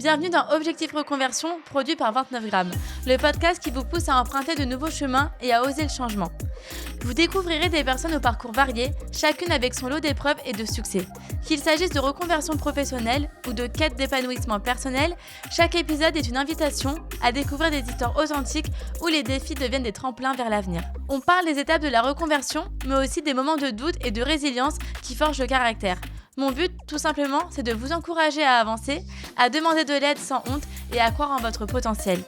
Bienvenue dans Objectif Reconversion, produit par 29 grammes, le podcast qui vous pousse à emprunter de nouveaux chemins et à oser le changement. Vous découvrirez des personnes au parcours varié, chacune avec son lot d'épreuves et de succès. Qu'il s'agisse de reconversion professionnelle ou de quête d'épanouissement personnel, chaque épisode est une invitation à découvrir des histoires authentiques où les défis deviennent des tremplins vers l'avenir. On parle des étapes de la reconversion, mais aussi des moments de doute et de résilience qui forgent le caractère. Mon but, tout simplement, c'est de vous encourager à avancer, à demander de l'aide sans honte et à croire en votre potentiel.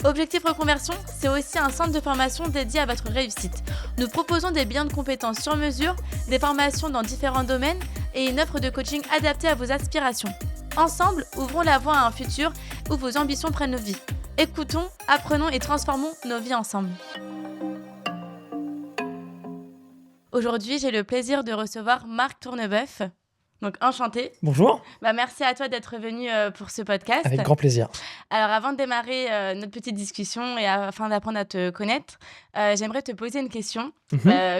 Objectif Reconversion, c'est aussi un centre de formation dédié à votre réussite. Nous proposons des bilans de compétences sur mesure, des formations dans différents domaines et une offre de coaching adaptée à vos aspirations. Ensemble, ouvrons la voie à un futur où vos ambitions prennent vie. Écoutons, apprenons et transformons nos vies ensemble. Aujourd'hui, j'ai le plaisir de recevoir Marc Tourneboeuf. Donc, enchanté. Bonjour. Merci à toi d'être venu pour ce podcast. Avec grand plaisir. Alors, avant de démarrer notre petite discussion et afin d'apprendre à te connaître, j'aimerais te poser une question.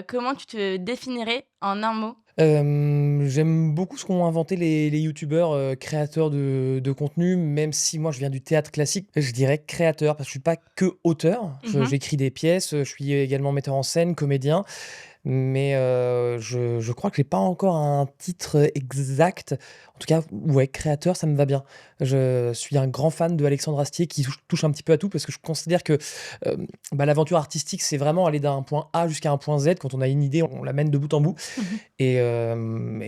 Comment tu te définirais en un mot ? J'aime beaucoup ce qu'ont inventé les youtubeurs créateurs de contenu, même si moi je viens du théâtre classique, je dirais créateur, parce que je suis pas que auteur. J'écris des pièces, je suis également metteur en scène, comédien. Mais je crois que j'ai pas encore un titre exact. En tout cas, ouais, créateur, ça me va bien. Je suis un grand fan de Alexandre Astier qui touche un petit peu à tout parce que je considère que l'aventure artistique, c'est vraiment aller d'un point A jusqu'à un point Z. Quand on a une idée, on la mène de bout en bout. Et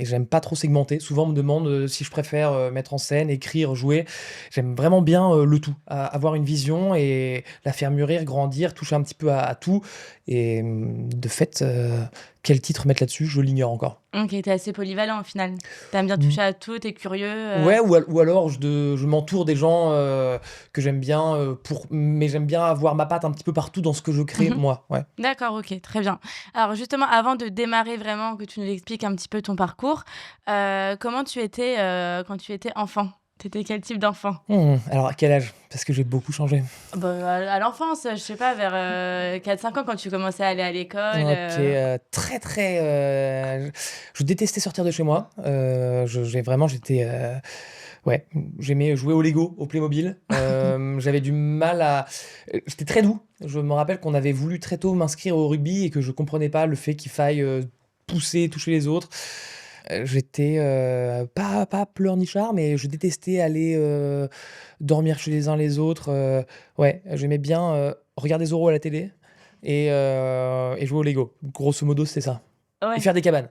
j'aime pas trop segmenter. Souvent, on me demande si je préfère mettre en scène, écrire, jouer. J'aime vraiment bien le tout. Avoir une vision et la faire mûrir, grandir, toucher un petit peu à tout. Et de fait, quel titre mettre là-dessus, je l'ignore encore. Ok, t'es assez polyvalent au final. T'aimes bien toucher à tout, t'es curieux. Ouais, ou alors je m'entoure des gens que j'aime bien, mais j'aime bien avoir ma patte un petit peu partout dans ce que je crée, moi. Ouais. D'accord, ok, très bien. Alors justement, avant de démarrer vraiment, que tu nous expliques un petit peu ton parcours, comment tu étais quand tu étais enfant ? T'étais quel type d'enfant ? Alors, à quel âge ? Parce que j'ai beaucoup changé. À l'enfance, je sais pas, vers 4-5 ans, quand tu commençais à aller à l'école. Ok, je détestais sortir de chez moi. J'aimais jouer au Lego, au Playmobil. J'avais du mal à... J'étais très doux. Je me rappelle qu'on avait voulu très tôt m'inscrire au rugby et que je comprenais pas le fait qu'il faille pousser, toucher les autres. J'étais pas pleurnichard, mais je détestais aller dormir chez les uns les autres. J'aimais bien regarder Zorro à la télé et jouer au Lego. Grosso modo, c'était ça. Ouais. Et faire des cabanes.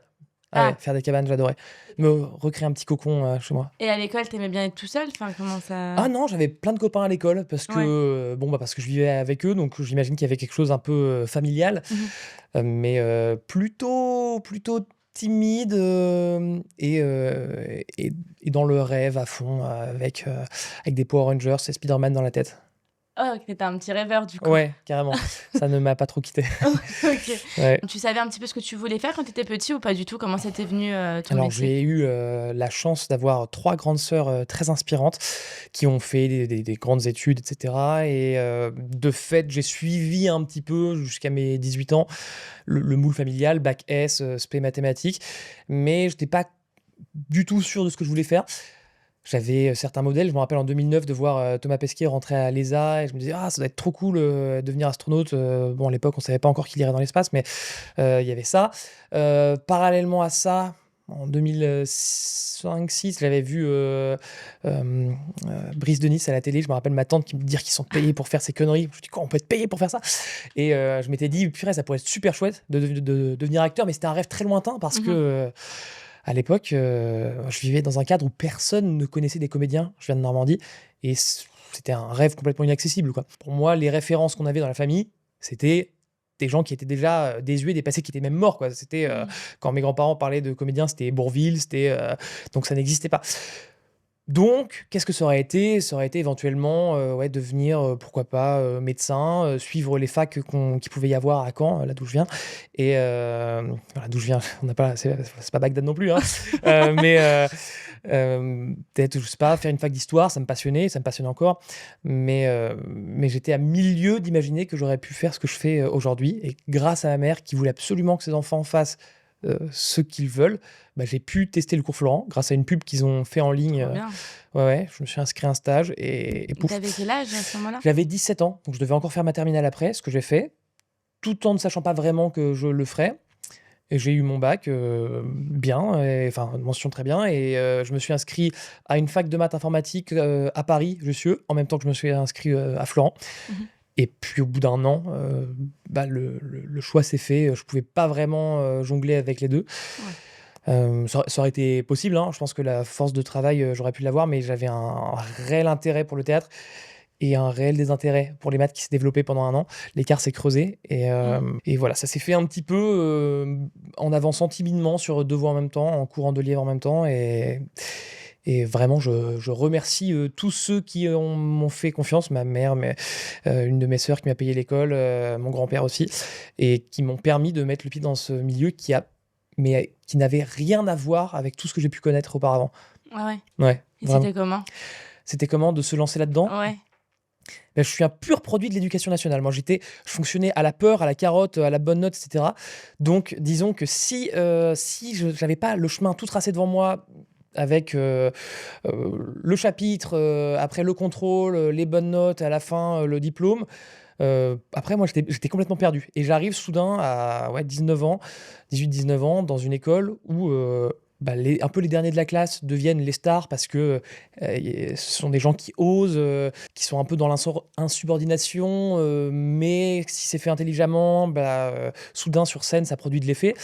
Faire des cabanes, j'adorais. Me recréer un petit cocon chez moi. Et à l'école, t'aimais bien être tout seul ? Enfin, comment ça... Ah non, j'avais plein de copains à l'école parce que parce que je vivais avec eux, donc j'imagine qu'il y avait quelque chose un peu familial, mais plutôt timide et dans le rêve à fond avec des Power Rangers et Spider-Man dans la tête. Oh, t'étais un petit rêveur du coup. Ouais, carrément. Ça ne m'a pas trop quitté. Ok. Ouais. Tu savais un petit peu ce que tu voulais faire quand t'étais petit ou pas du tout ? Comment c'était venu ton Alors, métier ? j'ai eu la chance d'avoir 3 grandes sœurs très inspirantes qui ont fait des grandes études, etc. Et de fait, j'ai suivi un petit peu jusqu'à mes 18 ans le moule familial, bac S, spé mathématiques, mais je n'étais pas du tout sûr de ce que je voulais faire. J'avais certains modèles, je me rappelle en 2009 de voir Thomas Pesquet rentrer à l'ESA et je me disais ça doit être trop cool de devenir astronaute. Bon, à l'époque on savait pas encore qu'il irait dans l'espace, mais il y avait ça. Parallèlement à ça, en 2005-6, j'avais vu Brice de Nice à la télé. Je me rappelle ma tante qui me dit qu'ils sont payés pour faire ces conneries. Je me dis quoi, on peut être payé pour faire ça ? Et je m'étais dit purée, ça pourrait être super chouette de devenir acteur, mais c'était un rêve très lointain parce que à l'époque, je vivais dans un cadre où personne ne connaissait des comédiens. Je viens de Normandie et c'était un rêve complètement inaccessible, quoi. Pour moi, les références qu'on avait dans la famille, c'était des gens qui étaient déjà désuets, dépassés, qui étaient même morts, quoi. C'était quand mes grands-parents parlaient de comédiens, c'était Bourvil, donc ça n'existait pas. Donc, qu'est-ce que ça aurait été ? Ça aurait été éventuellement devenir, pourquoi pas, médecin, suivre les facs qu'il pouvait y avoir à Caen, là d'où je viens. Et d'où je viens, c'est pas Bagdad non plus, hein. Peut-être, je sais pas, faire une fac d'histoire, ça me passionnait encore. Mais j'étais à milieu d'imaginer que j'aurais pu faire ce que je fais aujourd'hui. Et grâce à ma mère qui voulait absolument que ses enfants fassent ce qu'ils veulent, j'ai pu tester le cours Florent grâce à une pub qu'ils ont fait en ligne. Trop bien. Ouais, je me suis inscrit à un stage et Et pouf. t'avais quel âge à ce moment-là? J'avais 17 ans, donc je devais encore faire ma terminale après, ce que j'ai fait, tout en ne sachant pas vraiment que je le ferais. Et j'ai eu mon bac bien, enfin mention très bien, et je me suis inscrit à une fac de maths informatique à Paris, Jussieu, en même temps que je me suis inscrit à Florent. Mhm. Et puis au bout d'un an, le choix s'est fait. Je pouvais pas vraiment jongler avec les deux. Ça aurait été possible, hein. Je pense que la force de travail, j'aurais pu l'avoir, mais j'avais un réel intérêt pour le théâtre et un réel désintérêt pour les maths qui s'est développé pendant un an. L'écart s'est creusé et voilà, ça s'est fait un petit peu en avançant timidement sur 2 voies en même temps, en courant 2 livres en même temps et vraiment je remercie tous ceux qui m'ont fait confiance, ma mère, une de mes sœurs qui m'a payé l'école, mon grand-père aussi, et qui m'ont permis de mettre le pied dans ce milieu mais qui n'avait rien à voir avec tout ce que j'ai pu connaître auparavant. Ouais. Ouais, Et vraiment. c'était comment? C'était comment de se lancer là-dedans? Ouais. Je suis un pur produit de l'éducation nationale. Moi, je fonctionnais à la peur, à la carotte, à la bonne note, etc. Donc, disons que si je n'avais pas le chemin tout tracé devant moi, avec le chapitre, après le contrôle, les bonnes notes, à la fin le diplôme, après moi j'étais complètement perdu. Et j'arrive soudain à 19 ans, 18-19 ans, dans une école où un peu les derniers de la classe deviennent les stars parce que ce sont des gens qui osent, qui sont un peu dans l'insubordination, mais si c'est fait intelligemment, soudain sur scène ça produit de l'effet.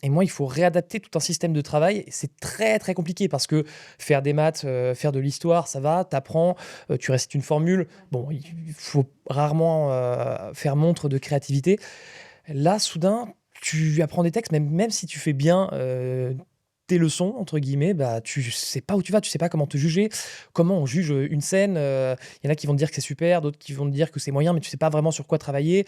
Et moi, il faut réadapter tout un système de travail. Et c'est très, très compliqué parce que faire des maths, faire de l'histoire, ça va, t'apprends, tu récites une formule. Bon, il faut rarement faire montre de créativité. Là, soudain, tu apprends des textes, même si tu fais bien tes leçons, entre guillemets, tu sais pas où tu vas, tu sais pas comment te juger, comment on juge une scène. Il y en a qui vont te dire que c'est super, d'autres qui vont te dire que c'est moyen, mais tu sais pas vraiment sur quoi travailler.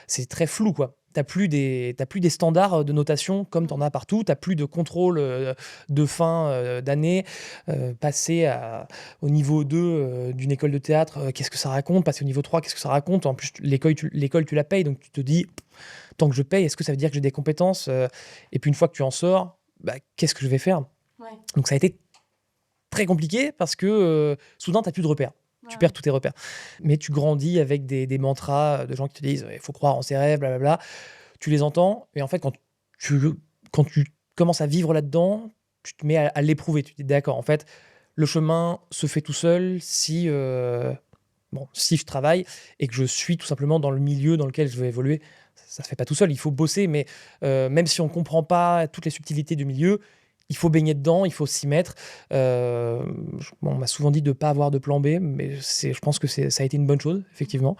C'est très flou, quoi. T'as plus des standards de notation comme t'en as partout. T'as plus de contrôle de fin d'année. Passer au niveau 2 d'une école de théâtre, qu'est-ce que ça raconte? Passer au niveau 3, qu'est-ce que ça raconte? En plus, l'école, tu la payes, donc tu te dis, tant que je paye, est-ce que ça veut dire que j'ai des compétences? Et puis une fois que tu en sors, qu'est-ce que je vais faire? Ouais. Donc ça a été très compliqué parce que soudain, t'as plus de repères. Tu perds tous tes repères. Mais tu grandis avec des mantras de gens qui te disent il faut croire en ses rêves, blablabla. Tu les entends, et en fait, quand tu commences à vivre là-dedans, tu te mets à l'éprouver. Tu te dis d'accord, en fait, le chemin se fait tout seul si je travaille et que je suis tout simplement dans le milieu dans lequel je veux évoluer. Ça se fait pas tout seul, il faut bosser, mais même si on comprend pas toutes les subtilités du milieu, il faut baigner dedans, il faut s'y mettre. On m'a souvent dit de ne pas avoir de plan B, mais je pense que ça a été une bonne chose, effectivement.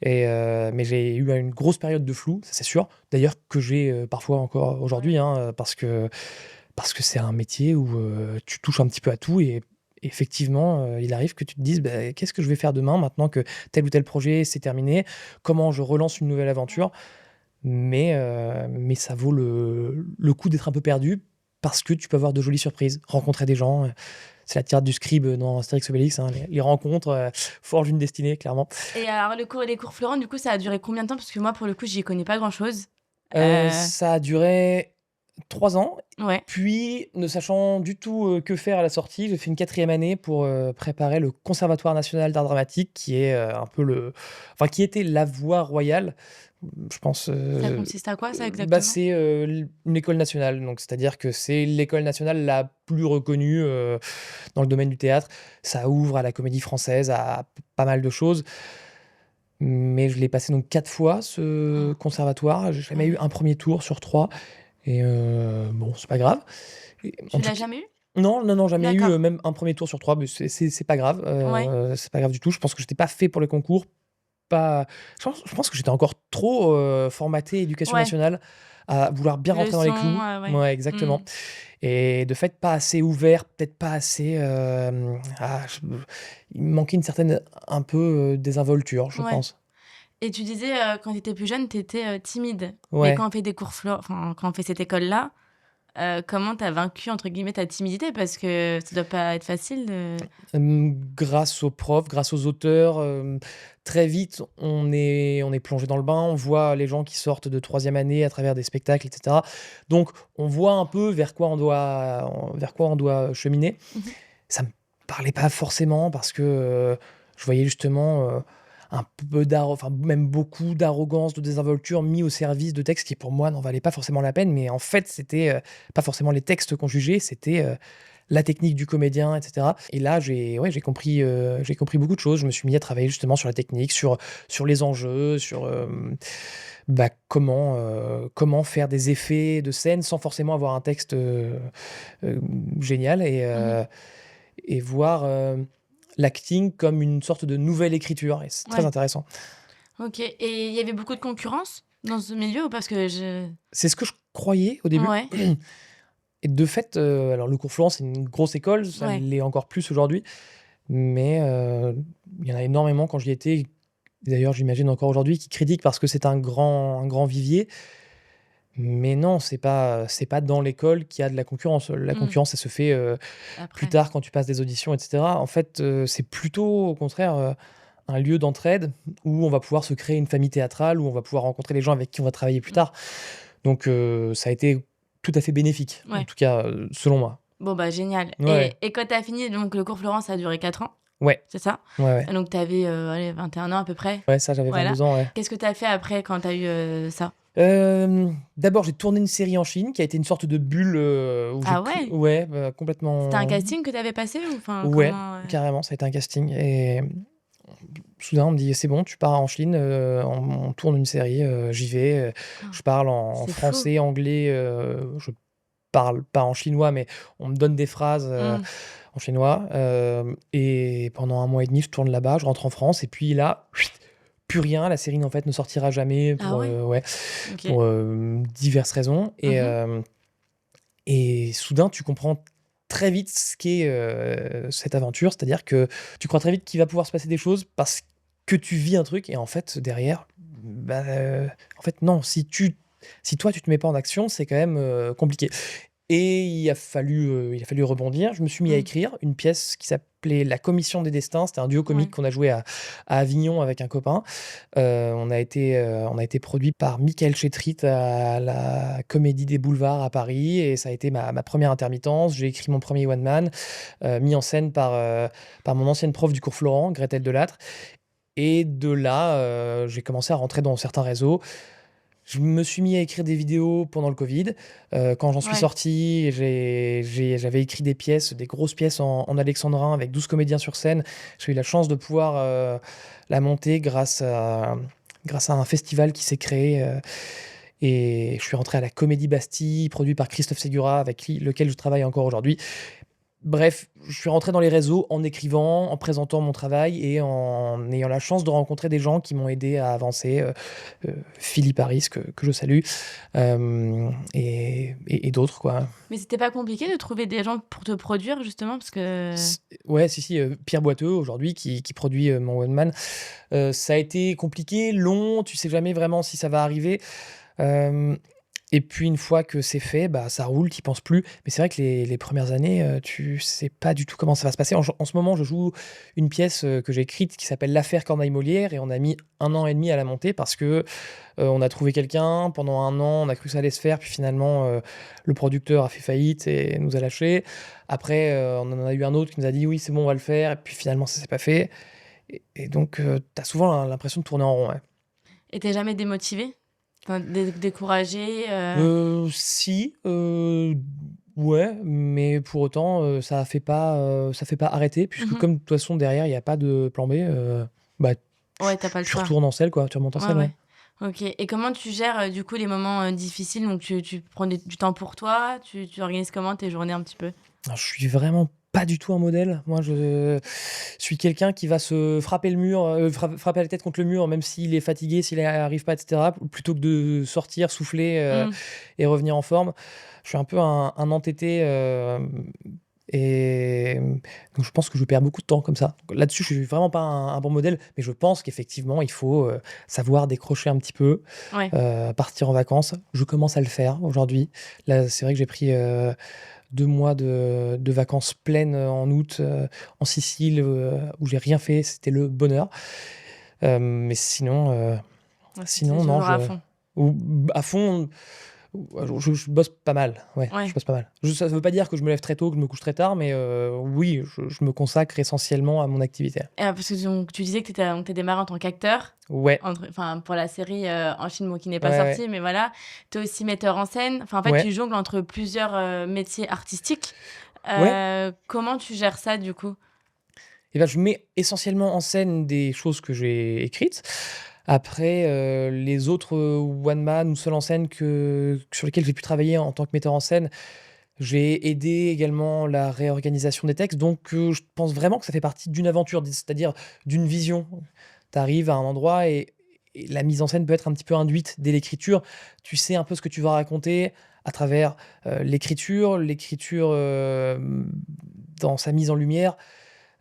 Mais j'ai eu une grosse période de flou, ça c'est sûr. D'ailleurs, que j'ai parfois encore aujourd'hui, parce que c'est un métier où tu touches un petit peu à tout. Et effectivement, il arrive que tu te dises qu'est-ce que je vais faire demain, maintenant que tel ou tel projet c'est terminé? Comment je relance une nouvelle aventure? Mais ça vaut le coup d'être un peu perdu, parce que tu peux avoir de jolies surprises, rencontrer des gens. C'est la tirade du scribe dans Astérix Obélix, les rencontres forgent une destinée, clairement. Et alors, les cours Florent, du coup, ça a duré combien de temps? Parce que moi, pour le coup, j'y connais pas grand-chose. Ça a duré 3 ans. Ouais. Puis, ne sachant du tout que faire à la sortie, j'ai fait une 4e année pour préparer le Conservatoire national d'art dramatique, qui est qui était la voie royale. Je pense. Ça consiste à quoi, ça, exactement? C'est une école nationale, donc c'est-à-dire que c'est l'école nationale la plus reconnue dans le domaine du théâtre. Ça ouvre à la Comédie Française, à pas mal de choses. Mais je l'ai passé donc 4 fois, ce conservatoire. J'ai jamais eu un premier tour sur 3. Et bon, c'est pas grave. Tu l'as jamais eu? Non, jamais eu D'accord. même un premier tour sur 3, mais c'est pas grave. Ouais. C'est pas grave du tout. Je pense que j'étais pas fait pour les concours. Je pense que j'étais encore trop formaté éducation Ouais. nationale à vouloir bien rentrer dans les clous. Ouais. Ouais, exactement. Et de fait, pas assez ouvert, peut-être pas assez. Il me manquait une certaine un peu désinvolture, je Ouais. pense. Et tu disais, quand tu étais plus jeune, tu étais timide. Ouais. Mais quand on fait des cours quand on fait cette école-là, comment tu as vaincu, entre guillemets, ta timidité? Parce que ça doit pas être facile de Grâce aux profs, grâce aux auteurs, très vite, on est plongé dans le bain. On voit les gens qui sortent de troisième année à travers des spectacles et cetera. Donc on voit un peu vers quoi on doit cheminer. Mmh. Ça me parlait pas forcément parce que, je voyais justement, un peu enfin même beaucoup d'arrogance, de désinvolture mis au service de textes qui pour moi n'en valaient pas forcément la peine. Mais en fait, c'était, pas forcément les textes qu'on jugeait, c'était, la technique du comédien et cetera. Et là, j'ai compris beaucoup de choses. Je me suis mis à travailler justement sur la technique, sur les enjeux, sur, comment faire des effets de scène sans forcément avoir un texte, génial Mmh. et voir, l'acting comme une sorte de nouvelle écriture et c'est très Ouais, intéressant. OK, et il y avait beaucoup de concurrence dans ce milieu ou parce que je C'est ce que je croyais au début ouais, et de fait, alors le cours Florent, c'est une grosse école, ça ouais. l'est encore plus aujourd'hui, mais il y en a énormément quand j'y étais, d'ailleurs j'imagine encore aujourd'hui, qui critiquent parce que c'est un grand vivier. Mais non, c'est pas dans l'école qu'il y a de la concurrence. La Mmh. concurrence, ça se fait, plus Après. tard quand tu passes des auditions et cetera. En fait, c'est plutôt au contraire, un lieu d'entraide où on va pouvoir se créer une famille théâtrale, où on va pouvoir rencontrer les gens avec qui on va travailler plus Mmh. tard. Donc ça a été tout à fait bénéfique, en Ouais. tout cas, selon moi. Bon, bah, génial, Ouais, et quand tu as fini donc le cours Florent, ça a duré 4 ans, ouais, c'est ça? ouais, ouais. Donc tu avais, allez 21 ans à peu près? Ouais, ça, j'avais Voilà. 22 ans, ouais. Qu'est-ce que tu as fait après quand tu as eu, ça? D'abord, j'ai tourné une série en Chine qui a été une sorte de bulle, où j'ai Ah pu ouais? ouais, C'était un complètement casting que tu avais passé ou enfin ouais, comment, carrément, ça a été un casting et soudain, on me dit: «C'est bon, tu pars en Chine, on tourne une série», j'y vais, je parle en C'est fou. français, anglais, je parle pas en chinois, mais on me donne des phrases, Mmh. en chinois, et pendant 1 mois et demi, je tourne là-bas, je rentre en France et puis là, plus rien. La série, en fait, ne sortira jamais Ah pour, ouais? ouais, OK. pour, diverses raisons Mmh. et soudain, tu comprends très vite ce qu'est, cette aventure. C'est-à-dire que tu crois très vite qu'il va pouvoir se passer des choses parce que tu vis un truc et en fait, derrière, bah, en fait, non. Si toi, tu te mets pas en action, c'est quand même, compliqué. Et il a fallu rebondir. Je me suis mis à Mmh. écrire une pièce qui s'appelait «La Commission des destins». C'était un duo Ouais. comique qu'on a joué à Avignon avec un copain. On a été produit par Michael Chetrit à la Comédie des Boulevards à Paris et ça a été ma première intermittence. J'ai écrit mon premier one man, mis en scène par mon ancienne prof du cours Florent, Gretel Delattre et de là, j'ai commencé à rentrer dans certains réseaux. Je me suis mis à écrire des vidéos pendant le covid. Quand j'en suis Ouais. sorti, j'avais écrit des pièces, des grosses pièces en alexandrin avec 12 comédiens sur scène. J'ai eu la chance de pouvoir, la monter grâce à un festival qui s'est créé, et je suis rentré à la Comédie Bastille, produit par Christophe Segura, avec lequel je travaille encore aujourd'hui. Bref, je suis rentré dans les réseaux en écrivant, en présentant mon travail et en ayant la chance de rencontrer des gens qui m'ont aidé à avancer, Philippe Harris que je salue, et d'autres quoi. Mais c'était pas compliqué de trouver des gens pour te produire justement? Parce que S Ouais, si, si, Pierre Boiteux aujourd'hui qui produit, mon one man. Ça a été compliqué, long, tu sais jamais vraiment si ça va arriver. Hem Et puis une fois que c'est fait, bah, ça roule, tu y penses plus. Mais c'est vrai que les premières années, tu sais pas du tout comment ça va se passer. En ce moment, je joue une pièce, que j'ai écrite qui s'appelle «L'affaire Corneille-Molière» et on a mis 1 an et demi à la monter parce que, on a trouvé quelqu'un. Pendant 1 an, on a cru que ça allait se faire, puis finalement, le producteur a fait faillite et nous a lâchés. Après, on en a eu un autre qui nous a dit: «Oui, c'est bon, on va le faire» et puis finalement ça s'est pas fait et donc tu as souvent l'impression de tourner en rond, ouais. et tu jamais démotivé? Enfin découragé, Si, ouais, mais pour autant, ça fait pas arrêter puisque Mmh. comme de toute façon derrière il y a pas de plan B, bah, tu Ouais, tu pas le tu choix. retournes en selle quoi, tu remontes en Ouais, selle, ouais. ouais. OK, et comment tu gères, du coup les moments, difficiles? Donc tu prends du temps pour toi? Tu organises comment tes journées un petit peu? Alors je suis vraiment pas du tout un modèle. Moi je suis quelqu'un qui va se frapper le mur, frapper la tête contre le mur même s'il est fatigué, s'il arrive pas et cetera, plutôt que de sortir, souffler, Mmh. et revenir en forme. Je suis un peu un entêté, et donc je pense que je perds beaucoup de temps comme ça. Là-dessus, je suis vraiment pas un bon modèle, mais je pense qu'effectivement, il faut, savoir décrocher un petit peu, Ouais. partir en vacances. Je commence à le faire aujourd'hui. Là, c'est vrai que j'ai pris, 2 mois de vacances pleines, en août, en Sicile, où j'ai rien fait, c'était le bonheur. Mais sinon, Ouais, c'est sinon non, toujours je à fond. ou à fond. Je bosse pas mal, ouais, je Ouais. bosse pas mal. Ça veut pas dire que je me lève très tôt, que je me couche très tard, mais oui, je me consacre essentiellement à mon activité. Et parce que donc, tu disais que tu démarré en tant qu'acteur, Ouais, enfin, pour la série en Chine, bon, qui n'est ouais, pas ouais, sortie, mais voilà. Tu es aussi metteur en scène. Enfin, en fait, ouais, tu jongles entre plusieurs métiers artistiques. ouais. Comment tu gères ça, du coup? Et ben, je mets essentiellement en scène des choses que j'ai écrites. Après, les autres, one man ou seul en scène sur lesquels j'ai pu travailler en tant que metteur en scène, j'ai aidé également la réorganisation des textes, donc je pense vraiment que ça fait partie d'une aventure, c'est-à-dire d'une vision. Tu arrives à un endroit et la mise en scène peut être un petit peu induite dès l'écriture. Tu sais un peu ce que tu vas raconter à travers, l'écriture, dans sa mise en lumière.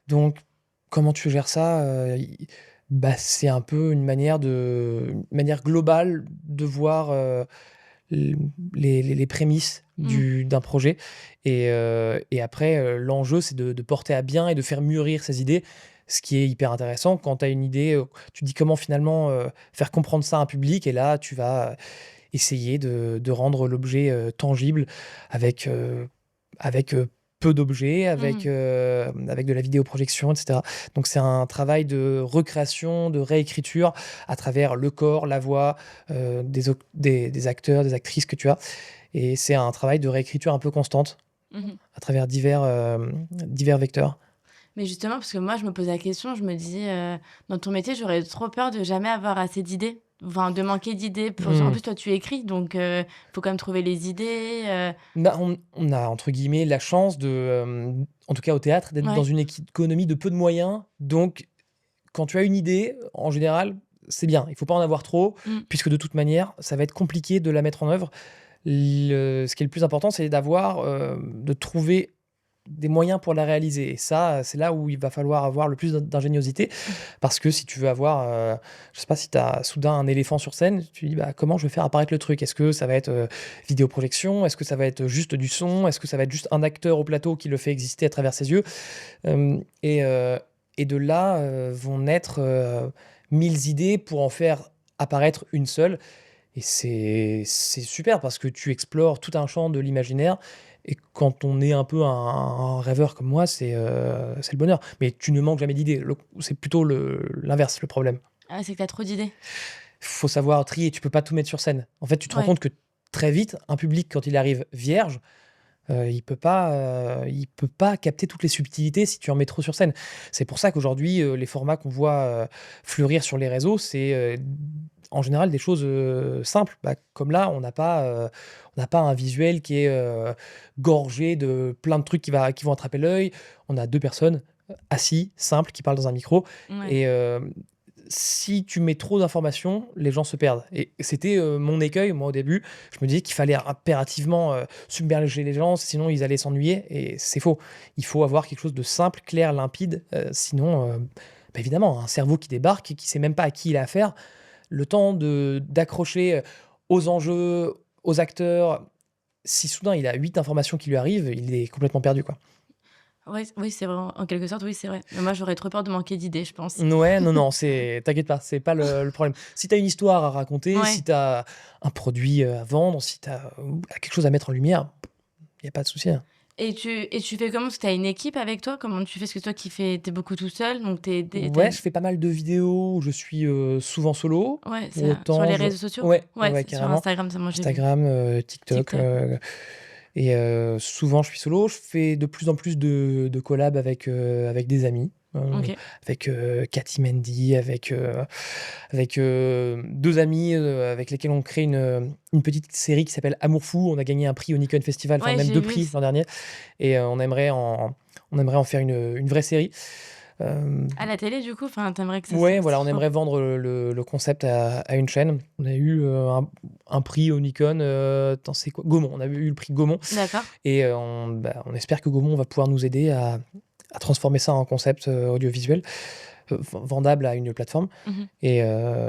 Donc comment tu gères ça? Bah, c'est un peu une manière globale de voir, l les prémices Mmh. d'un projet et après, l'enjeu, c'est de porter à bien et de faire mûrir ses idées. Ce qui est hyper intéressant quand tu as une idée, tu te dis: «Comment finalement, faire comprendre ça à un public?» et là, tu vas essayer de rendre l'objet, tangible avec, peu d'objets, Mmh. avec de la vidéoprojection et cetera. Donc c'est un travail de recréation, de réécriture à travers le corps, la voix, des acteurs, des actrices que tu as et c'est un travail de réécriture un peu constante Mmh. à travers divers vecteurs. Mais justement, parce que moi, je me pose la question, je me dis, dans ton métier, j'aurais trop peur de jamais avoir assez d'idées, enfin, de manquer d'idées. En Mmh. plus, toi, tu écris, donc faut quand même trouver les idées. Bah, on a entre guillemets «la chance» en tout cas au théâtre, d'être dans Ouais. une économie de peu de moyens. Donc quand tu as une idée, en général, c'est bien. Il faut pas en avoir trop, Mmh. puisque de toute manière, ça va être compliqué de la mettre en œuvre. Ce qui est le plus important, c'est de trouver des moyens pour la réaliser et ça, c'est là où il va falloir avoir le plus d'ingéniosité parce que si tu veux avoir, je sais pas, si tu as soudain un éléphant sur scène, tu te dis: «Bah, comment je vais faire apparaître le truc?» Est-ce que ça va être, vidéoprojection? Est-ce que ça va être juste du son? Est-ce que ça va être juste un acteur au plateau qui le fait exister à travers ses yeux? Et de là, vont naître, 1000 idées pour en faire apparaître une seule et c'est super parce que tu explores tout un champ de l'imaginaire et quand on est un peu un rêveur comme moi, c'est le bonheur. Mais tu ne manques jamais d'idées. C'est plutôt l'inverse, le problème. Ah, c'est que tu trop d'idées. Faut savoir trier, tu peux pas tout mettre sur scène. En fait, tu te rends Ouais. compte que très vite, un public, quand il arrive vierge, il peut pas capter toutes les subtilités si tu en mets trop sur scène. C'est pour ça qu'aujourd'hui, les formats qu'on voit, fleurir sur les réseaux, c'est, en général des choses, simples. Bah, comme là, on n'a pas un visuel qui est, gorgé de plein de trucs qui vont attraper l'œil. On a 2 personnes, assis, simples, qui parlent dans un micro Ouais. et si tu mets trop d'informations, les gens se perdent et c'était, mon écueil, moi, au début. Je me disais qu'il fallait impérativement, submerger les gens, sinon ils allaient s'ennuyer et c'est faux. Il faut avoir quelque chose de simple, clair, limpide, sinon, bah, évidemment, un cerveau qui débarque et qui sait même pas à qui il a affaire, le temps d'accrocher, aux enjeux, aux acteurs, si soudain il a 8 informations qui lui arrivent, il est complètement perdu, quoi. Ouais, oui, c'est vrai. En quelque sorte, oui, c'est vrai. Mais moi, j'aurais trop peur de manquer d'idées, je pense. Ouais, non, non, t'inquiète pas, c'est pas le problème. Si t'as une histoire à raconter, si Ouais. t'as un produit, à vendre, si t'as quelque chose à mettre en lumière, il y a pas de souci, hein. Et tu fais comment? Parce que tu as une équipe avec toi? Comment tu fais? Parce que toi qui fais tu beaucoup tout seul, donc tu Ouais, je fais pas mal de vidéos où je suis, souvent solo. ouais, Pour c'est sur autant les je réseaux sociaux? ouais, ouais, Ouais, ouais, c'est sur carrément. Instagram, ça, moi, j'ai vu. Instagram, TikTok, TikTok. et souvent je suis solo. Je fais de plus en plus de collabs avec des amis, OK. avec, Cathy Mendy, avec, 2 amis, avec lesquels on crée une petite série qui s'appelle Amour fou. On a gagné un prix au Nikon Festival, enfin Ouais, même j'ai 2 vu prix l'an dernier et on aimerait en faire une vraie série. À la télé, du coup, enfin, t'aimerais que ça Ouais, se voilà, on fasse. aimerait vendre le concept à une chaîne. On a eu un prix au Nikon, attends, c'est quoi? Gaumont, on a eu le prix Gaumont D'accord. et on espère que Gaumont va pouvoir nous aider à transformer ça en concept audiovisuel, vendable à une plateforme. Mhm. Et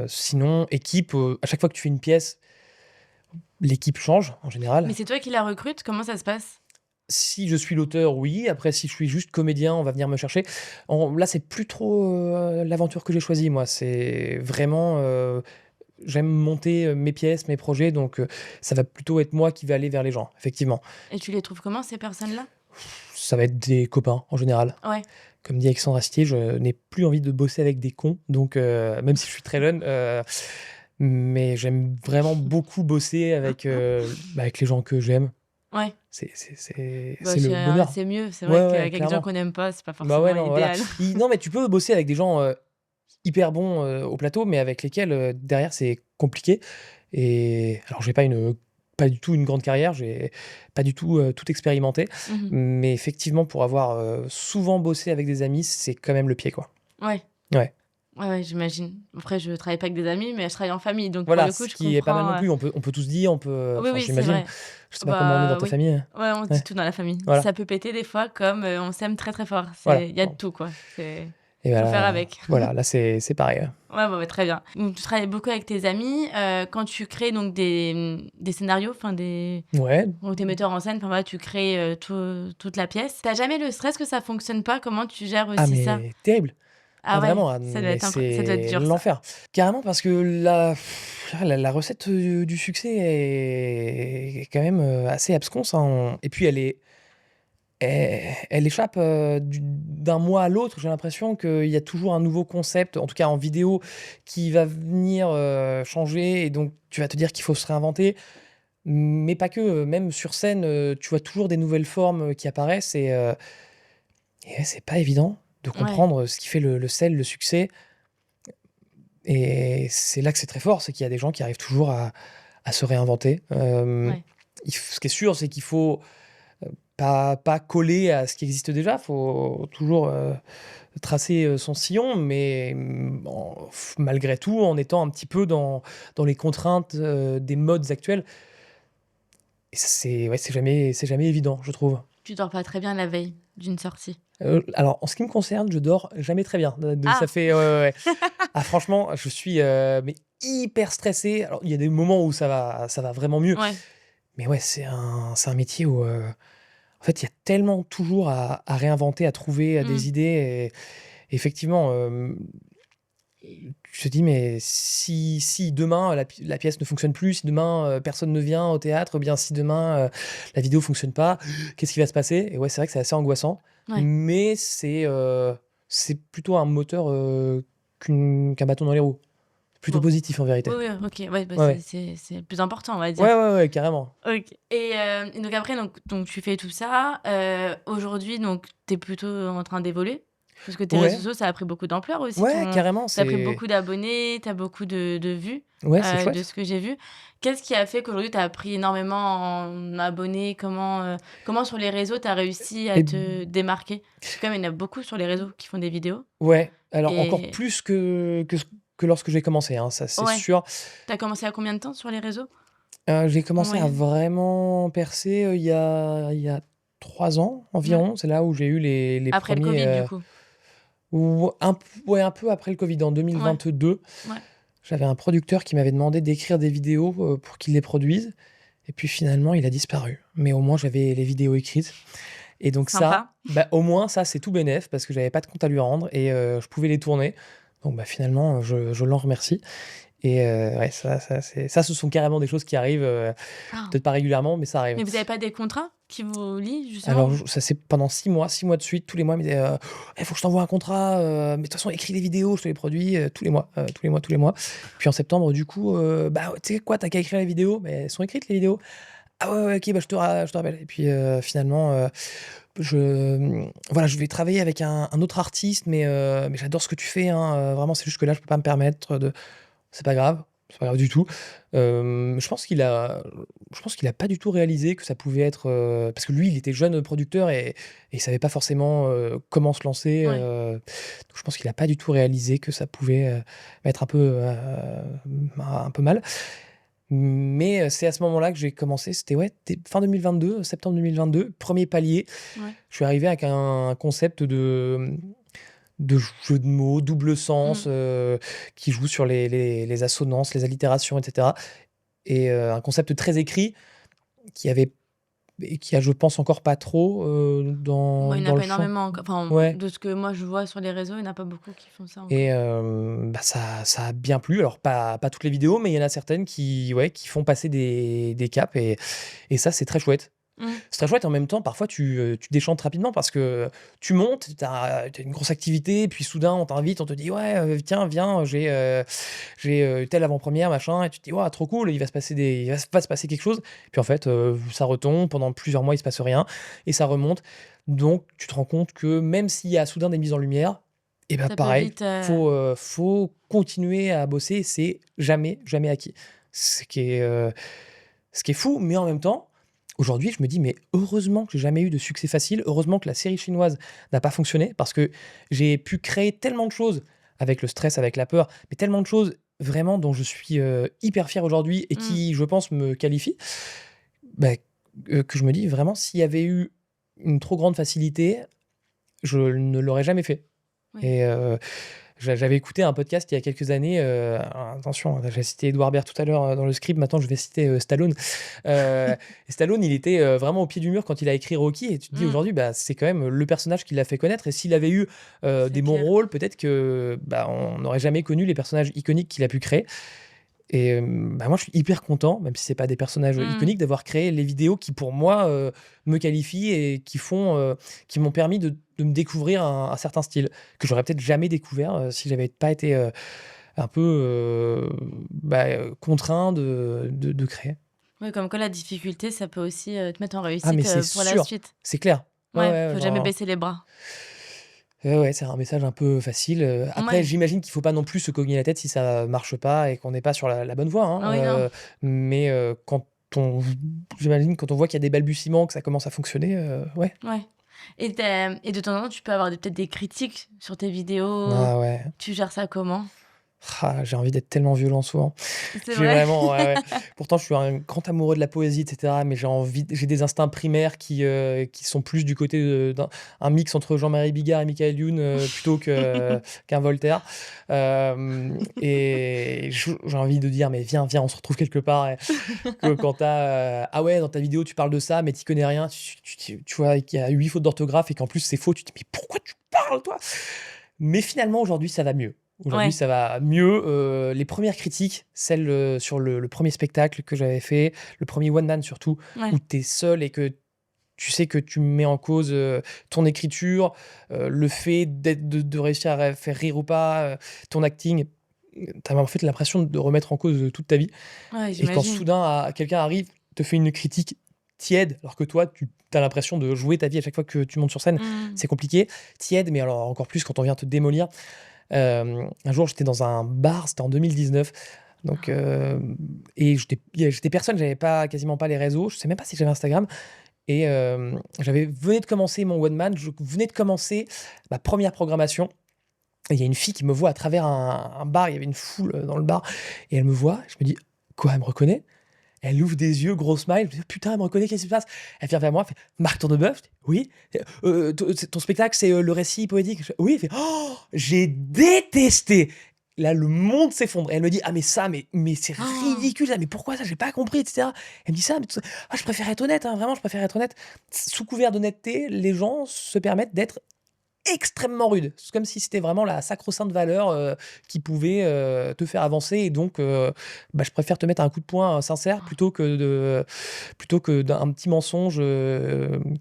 sinon, équipe, à chaque fois que tu fais une pièce, l'équipe change en général. Mais c'est toi qui la recrutes? Comment ça se passe? Si je suis l'auteur, oui. Après, si je suis juste comédien, on va venir me chercher. Là, c'est plus trop l'aventure que j'ai choisie, moi. C'est vraiment. J'aime monter mes pièces, mes projets, donc ça va plutôt être moi qui vais aller vers les gens, effectivement. Et tu les trouves comment, ces personnes-là? Ça va être des copains, en général. Ouais. Comme dit Alexandre Astier, je n'ai plus envie de bosser avec des cons, donc même si je suis très jeune, mais j'aime vraiment beaucoup bosser avec les gens que j'aime. Ouais. Bah, C'est le bonheur. c'est mieux. C'est Ouais, vrai ouais, qu'avec des gens clairement. qu'on n'aime pas, c'est pas Bah ouais, forcément non, voilà. idéal. Non, mais tu peux bosser avec des gens hyper bons au plateau, mais avec lesquels derrière c'est compliqué. Et alors, j'ai pas du tout une grande carrière, j'ai pas du tout tout expérimenté, Mhm. mais effectivement, pour avoir souvent bossé avec des amis, c'est quand même le pied, quoi. Ouais. Ouais. Ouais, j'imagine. Après, je travaille pas avec des amis, mais je travaille en famille. Donc, pour Voilà, le coup, ce je qui est pas mal comprends. non plus. On peut tout se dire, Oui, enfin, oui, c'est j'imagine. vrai. Je sais pas comment on est dans Bah, ta oui. famille. Ouais, on se dit Ouais, tout dans la famille. voilà, Ça peut péter des fois, comme on s'aime très, très fort. voilà. Il y a de Bon. tout, quoi. C'est... Et Faut faire voilà, avec. voilà, là c'est pareil. Ouais, bah, très bien. Donc, tu travailles beaucoup avec tes amis. Quand tu crées donc des scénarios, enfin Ouais. ou t'es metteur en scène, enfin voilà, tu crées toute la pièce. T'as jamais le stress que ça fonctionne pas? Comment tu gères Ah, aussi ça? mais terrible. Ah Ah ouais, vraiment, mais ça doit être c'est dur ça. l'enfer. Carrément parce que la recette du succès est quand même assez absconse, hein. Et puis elle échappe d'un mois à l'autre. J'ai l'impression qu'il y a toujours un nouveau concept, en tout cas en vidéo, qui va venir changer. Et donc tu vas te dire qu'il faut se réinventer. Mais pas que, même sur scène, tu vois toujours des nouvelles formes qui apparaissent. Et ouais, c'est pas évident de Ouais, comprendre ce qui fait le sel, le succès. Et c'est là que c'est très fort, c'est qu'il y a des gens qui arrivent toujours à se réinventer. ouais. Ce qui est sûr, c'est qu'il faut pas coller à ce qui existe déjà. Il faut toujours tracer son sillon, mais malgré tout, en étant un petit peu dans les contraintes des modes actuels. Et ça, c'est jamais évident, je trouve. Tu dors pas très bien la veille d'une sortie. Alors, en ce qui me concerne, je dors jamais très bien. Ça Ah! fait, ouais, ouais, ouais. Ah, franchement, je suis mais hyper stressé. Alors, il y a des moments où ça va vraiment mieux. Ouais. Mais ouais, c'est un métier où, en fait, il y a tellement toujours à réinventer, à trouver, Mmh. des idées. Et effectivement, tu te dis: «Mais si demain la pièce ne fonctionne plus, si demain, personne ne vient au théâtre, ou bien si demain, la vidéo fonctionne pas, qu'est-ce qui va se passer?» Et ouais, c'est vrai que c'est assez angoissant, Ouais. mais c'est plutôt un moteur, qu'un bâton dans les roues. Plutôt Bon. positif en vérité. Oui, oui, OK. Ouais, bah, Ouais, ouais. c'est le plus important, on va dire. Ouais, ouais, ouais, carrément. OK. Et donc après, donc tu fais tout ça. Aujourd'hui, donc tu es plutôt en train d'évoluer? Parce que tes réseaux Ouais, sociaux, ça a pris beaucoup d'ampleur aussi. ouais, carrément, Tu as pris c'est beaucoup d'abonnés, tu as beaucoup de vues, ouais, c'est de chouette. ce que j'ai vu. Qu'est-ce qui a fait qu'aujourd'hui, tu as pris énormément en abonnés? Comment sur les réseaux, tu as réussi à Et te démarquer? Parce que quand même, il y en a beaucoup sur les réseaux qui font des vidéos ouais, alors encore et plus que lorsque j'ai commencé, hein, ça c'est ouais. sûr. Tu as commencé à combien de temps sur les réseaux, J'ai en commencé à moyenne? vraiment percer, il y a 3 ans Ouais. environ. C'est là où j'ai eu les Après le 1ers, covid, du coup? ou un peu après le covid, en Ouais, 2022. ouais. J'avais un producteur qui m'avait demandé d'écrire des vidéos, pour qu'il les produise, et puis finalement il a disparu. Mais au moins j'avais les vidéos écrites, et donc ça, Sympa. bah, au moins ça, c'est tout bénef parce que j'avais pas de compte à lui rendre, et je pouvais les tourner. Donc bah, finalement, je l'en remercie. Et ouais, ça, ce sont carrément des choses qui arrivent, Ah! peut-être pas régulièrement, mais ça arrive. Mais vous avez pas des contrats qui vous lient Alors justement? ça c'est pendant 6 mois de suite, tous les mois, il me disait: «Eh, faut que je t'envoie un contrat, mais de toute façon écris les vidéos, je te les produis», tous les mois, tous les mois, tous les mois. Puis en septembre, du coup, «Bah, tu sais quoi? Tu qu'à écrire les vidéos». «Mais elles sont écrites les vidéos». «Ah ouais, ouais, OK, bah, je te rappelle». Et puis, finalement, voilà, je vais travailler avec un autre artiste, mais j'adore ce que tu fais, hein, vraiment, c'est juste que là, je peux pas me permettre de. C'est pas grave, c'est pas grave du tout. Je pense qu'il a pas du tout réalisé que ça pouvait être, parce que lui, il était jeune producteur et il savait pas forcément, comment se lancer, Ouais. donc je pense qu'il a pas du tout réalisé que ça pouvait, être un peu mal. Mais, c'est à ce moment-là que j'ai commencé, c'était ouais, fin 2022, septembre 2022, 1er palier. Ouais. Je suis arrivé avec un concept de jeu de mots, double sens, Mmh. qui joue sur les assonances, les allitérations et cetera et un concept très écrit qui avait et qui a, je pense, encore pas trop, Ouais, il y en a dans le pas champ. énormément enfin, Ouais de ce que moi je vois sur les réseaux, il y en a pas beaucoup qui font ça et encore. bah, ça a bien plu. Alors pas toutes les vidéos, mais il y en a certaines qui ouais, qui font passer des caps et ça, c'est très chouette. Mmh. C'est très chouette en même temps, parfois tu déchantes rapidement parce que tu montes, tu as une grosse activité, puis soudain on t'invite, on te dit: «Ouais, tiens, viens, j'ai telle avant-première, machin» et tu te dis: «Waouh, trop cool, il va se passer quelque chose». Puis en fait, ça retombe, pendant plusieurs mois, il se passe rien et ça remonte. Donc tu te rends compte que même s'il y a soudain des mises en lumière et bah, Ça peut pareil, vite, faut continuer à bosser, c'est jamais, jamais acquis. Ce qui est, heu ce qui est fou, mais en même temps, aujourd'hui, je me dis: «Mais heureusement que j'ai jamais eu de succès facile, heureusement que la série chinoise n'a pas fonctionné», parce que j'ai pu créer tellement de choses avec le stress, avec la peur, mais tellement de choses vraiment dont je suis, hyper fier aujourd'hui et mmh, qui, je pense, me qualifient, bah, que je me dis vraiment s'il y avait eu une trop grande facilité, je ne l'aurais jamais fait oui. et j'avais écouté un podcast il y a quelques années, attention, j'ai cité Edouard Baird tout à l'heure, dans le script, maintenant je vais citer, Stallone. Et Stallone, il était, vraiment au pied du mur quand il a écrit Rocky et tu te dis Mmh, aujourd'hui, bah, c'est quand même le personnage qui l'a fait connaître et s'il avait eu, c'est des bons clair. rôles, peut-être que, bah, on n'aurait jamais connu les personnages iconiques qu'il a pu créer et bah, moi je suis hyper content, même si c'est pas des personnages, Mmh. iconiques, d'avoir créé les vidéos qui pour moi, me qualifient et qui m'ont permis de me découvrir un certain style que j'aurais peut-être jamais découvert, si j'avais pas été, un peu, bah, contraint de créer. Ouais, comme quoi la difficulté, ça peut aussi, te mettre en Ah mais réussite, c'est pour la sûr, suite. c'est clair. Ouais, Ouais, ouais, faut jamais non, baisser les bras. ouais, ouais, c'est un message un peu facile, après Ouais. j'imagine qu'il faut pas non plus se cogner la tête si ça marche pas et qu'on n'est pas sur la bonne voie, Ah hein, oui, non. mais on j'imagine quand on voit qu'il y a des balbutiements, que ça commence à fonctionner, ouais. Ouais et de temps en temps, tu peux avoir peut-être des critiques sur tes vidéos. Ah ouais. Tu gères ça comment? Ah, j'ai envie d'être tellement violent souvent. C'est J'ai vrai? vraiment ouais, ouais. Pourtant, je suis un grand amoureux de la poésie et cetera, mais j'ai des instincts primaires qui sont plus du côté d'un un mix entre Jean-Marie Bigard et Michael Youn, plutôt qu'un Voltaire. Et j'ai envie de dire: «Mais viens, viens, on se retrouve quelque part» et que quand tu as, «Ah ouais, dans ta vidéo, tu parles de ça, mais tu connais rien». Tu vois qu'il y a 8 fautes d'orthographe et qu'en plus c'est faux, tu te dis: «Mais pourquoi tu parles, toi?» Mais finalement, aujourd'hui, ça va mieux. Aujourd'hui, Ouais, ça va mieux, les premières critiques, celles, sur le 1er spectacle que j'avais fait, le premier one man surtout, ouais. où tu es seul et que tu sais que tu mets en cause, ton écriture, le fait de réussir à faire rire ou pas, ton acting. Tu as en fait l'impression de remettre en cause, toute ta vie Ouais, et quand j'imagine. soudain quelqu'un arrive, te fait une critique tiède, alors que toi, tu as l'impression de jouer ta vie à chaque fois que tu montes sur scène, Mmh. c'est compliqué. Tiède, mais alors encore plus quand on vient te démolir. Un jour, j'étais dans un bar, c'était en 2019, donc et j'étais personne, j'avais pas quasiment pas les réseaux, je sais même pas si j'avais Instagram et venais de commencer mon one man, je venais de commencer ma première programmation et il y a une fille qui me voit à travers un bar, il y avait une foule, dans le bar et elle me voit, je me dis: «Quoi, elle me reconnaît?» Elle ouvre des yeux, gros smile, je me dis: «Putain, elle me reconnaît, qu'est-ce qui se passe?» Elle vient vers moi, elle fait: «Marc Tournebeuf?» Je dis: «Oui». Ton spectacle, c'est, le récit poétique?» Je fais: «Oui». Elle fait: «Oh, j'ai détesté!» Là, le monde s'effondre et elle me dit: «Ah mais ça, mais c'est Oh! ridicule ça, mais pourquoi ça? J'ai pas compris» et cetera. Elle me dit ça, mais tout ça. Ah, je préfère être honnête, hein, vraiment, je préfère être honnête. Sous couvert d'honnêteté, les gens se permettent d'être extrêmement rude. C'est comme si c'était vraiment la sacro-sainte valeur, qui pouvait, te faire avancer et donc bah, je préfère te mettre un coup de poing, sincère plutôt que d'un petit mensonge,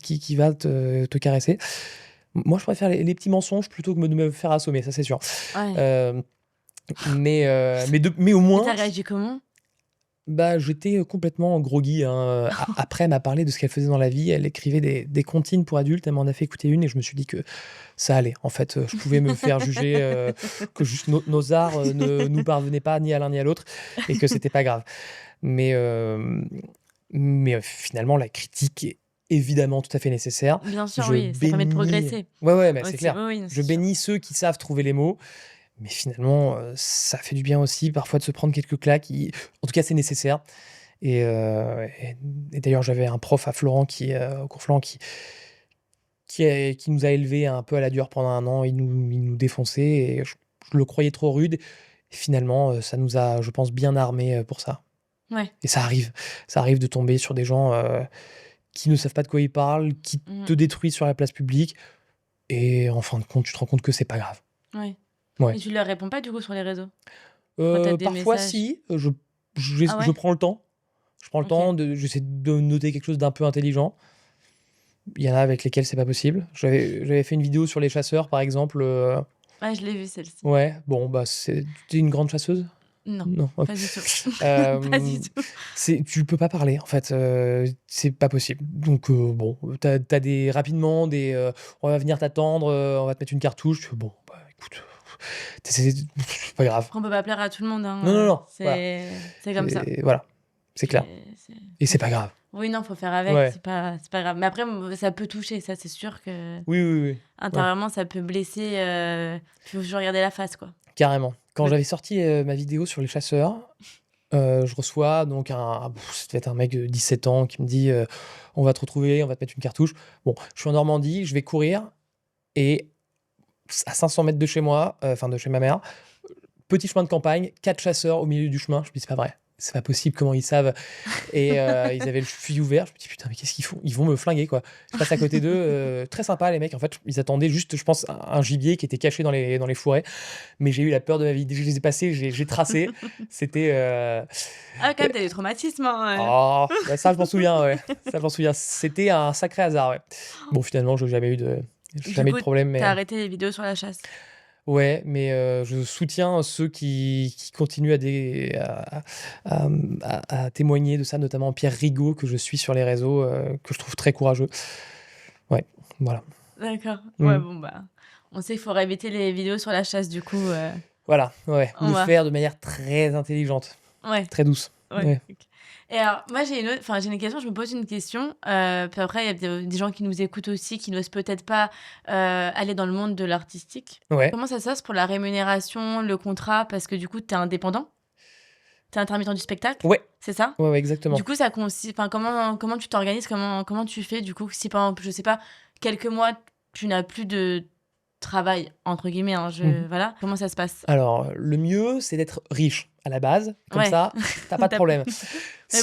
qui va te caresser. Moi, je préfère les petits mensonges plutôt que de me faire assommer, ça c'est sûr. Ouais. Hem, mais au Et tu moins réagi comment? Bah, j'étais, complètement groggy, hein, après elle m'a parlé de ce qu'elle faisait dans la vie. Elle écrivait des comptines pour adultes. Elle m'en a fait écouter une et je me suis dit que ça allait. En fait, je pouvais me faire juger, que juste nos arts, ne nous parvenaient pas ni à l'un ni à l'autre et que c'était pas grave. Mais, finalement la critique est évidemment tout à fait nécessaire. Bien sûr, Je oui, ça permet de bénis progresser ouais, mais c'est aussi. clair. Oui, oui, non, Je c'est sûr. bénis ceux qui savent trouver les mots, mais finalement, ça fait du bien aussi parfois de se prendre quelques claques. En tout cas, c'est nécessaire et d'ailleurs, j'avais un prof à Florent au cours Florent qui nous a élevés un peu à la dure pendant un an. Il nous défonçait et je le croyais trop rude et finalement, ça nous a, je pense, bien armés, pour ça Ouais. et ça arrive de tomber sur des gens, qui ne savent pas de quoi ils parlent, qui Mmh. te détruisent sur la place publique et en fin de compte, tu te rends compte que c'est pas grave. Ouais. Ouais. Et tu leur réponds pas du coup sur les réseaux? Quand tu as des Parfois messages? si, je Ah ouais? prends le temps. Je prends le OK. temps j'essaie de noter quelque chose d'un peu intelligent. Il y en a avec lesquels c'est pas possible. J'avais fait une vidéo sur les chasseurs, par exemple, Ouais, je l'ai vue celle-ci. ouais, bon, bah, tu es une grande chasseuse? Non, Non, OK. pas du tout. Pas du Hem, tout. tu peux pas parler, en fait, c'est pas possible. Donc bon, tu as des rapidement des, «On va venir t'attendre, on va te mettre une cartouche». Tu fais: «Bon, bah, écoute, c'est pas grave». Après on peut pas plaire à tout le monde, Non, non, hein, non, voilà, c'est comme ça. voilà, c'est clair C'est et faut c'est pas grave. oui, non, faut faire avec, Ouais. c'est pas grave. Mais après, ça peut toucher, ça, c'est sûr que Oui, oui, oui. Ouais, intérieurement, ça peut blesser, puis faut toujours regarder la face, quoi. carrément. Quand Mais j'avais sorti, ma vidéo sur les chasseurs, je reçois donc ça devait être un mec de 17 ans qui me dit, «On va te retrouver, on va te mettre une cartouche». Bon, je suis en Normandie, je vais courir et à 500 mètres de chez moi, enfin de chez ma mère, petit chemin de campagne, 4 chasseurs au milieu du chemin. Je me dis: «C'est pas vrai, c'est pas possible, comment ils savent?» Et ils avaient le fusil ouvert. Je me dis: «Putain, mais qu'est-ce qu'ils font? Ils vont me flinguer, quoi». Je passe à côté d'eux, très sympa les mecs. En fait, ils attendaient juste, je pense, un gibier qui était caché dans les fourrés. Mais j'ai eu la peur de ma vie. Dès que je les ai passés, j'ai tracé. C'était, ah, quand même, tu as des traumatismes, hein, oh, bah, ça je m'en souviens, ouais. Ça je m'en souviens. C'était un sacré hasard, ouais. Bon, finalement, j'ai Du jamais eu coup, de problème, tu mais as arrêté les vidéos sur la chasse? ouais, mais je soutiens ceux qui continuent à témoigner de ça, notamment Pierre Rigaud, que je suis sur les réseaux, que je trouve très courageux. Ouais, voilà. D'accord. Ouais, Mmh. bon, bah, on sait qu'il faut éviter les vidéos sur la chasse, du coup, Voilà, ouais, ou on le va faire de manière très intelligente, ouais. très douce. Ouais, Ouais. OK. Et alors, moi, j'ai une question, je me pose une question, puis après, il y a des gens qui nous écoutent aussi, qui n'osent peut-être pas, aller dans le monde de l'artistique. Ouais. Comment ça se passe pour la rémunération, le contrat? Parce que du coup, tu es indépendant? Tu es intermittent du spectacle? Ouais. C'est ça? Ouais, ouais, Du exactement. coup, ça consiste enfin, comment tu t'organises? Comment tu fais, du coup, si par exemple, je sais pas, quelques mois, tu n'as plus de «travail» entre guillemets, hein, Mmh. voilà, comment ça se passe? Alors, le mieux, c'est d'être riche à la base, comme Ouais. ça, tu pas de Tu problème. Mais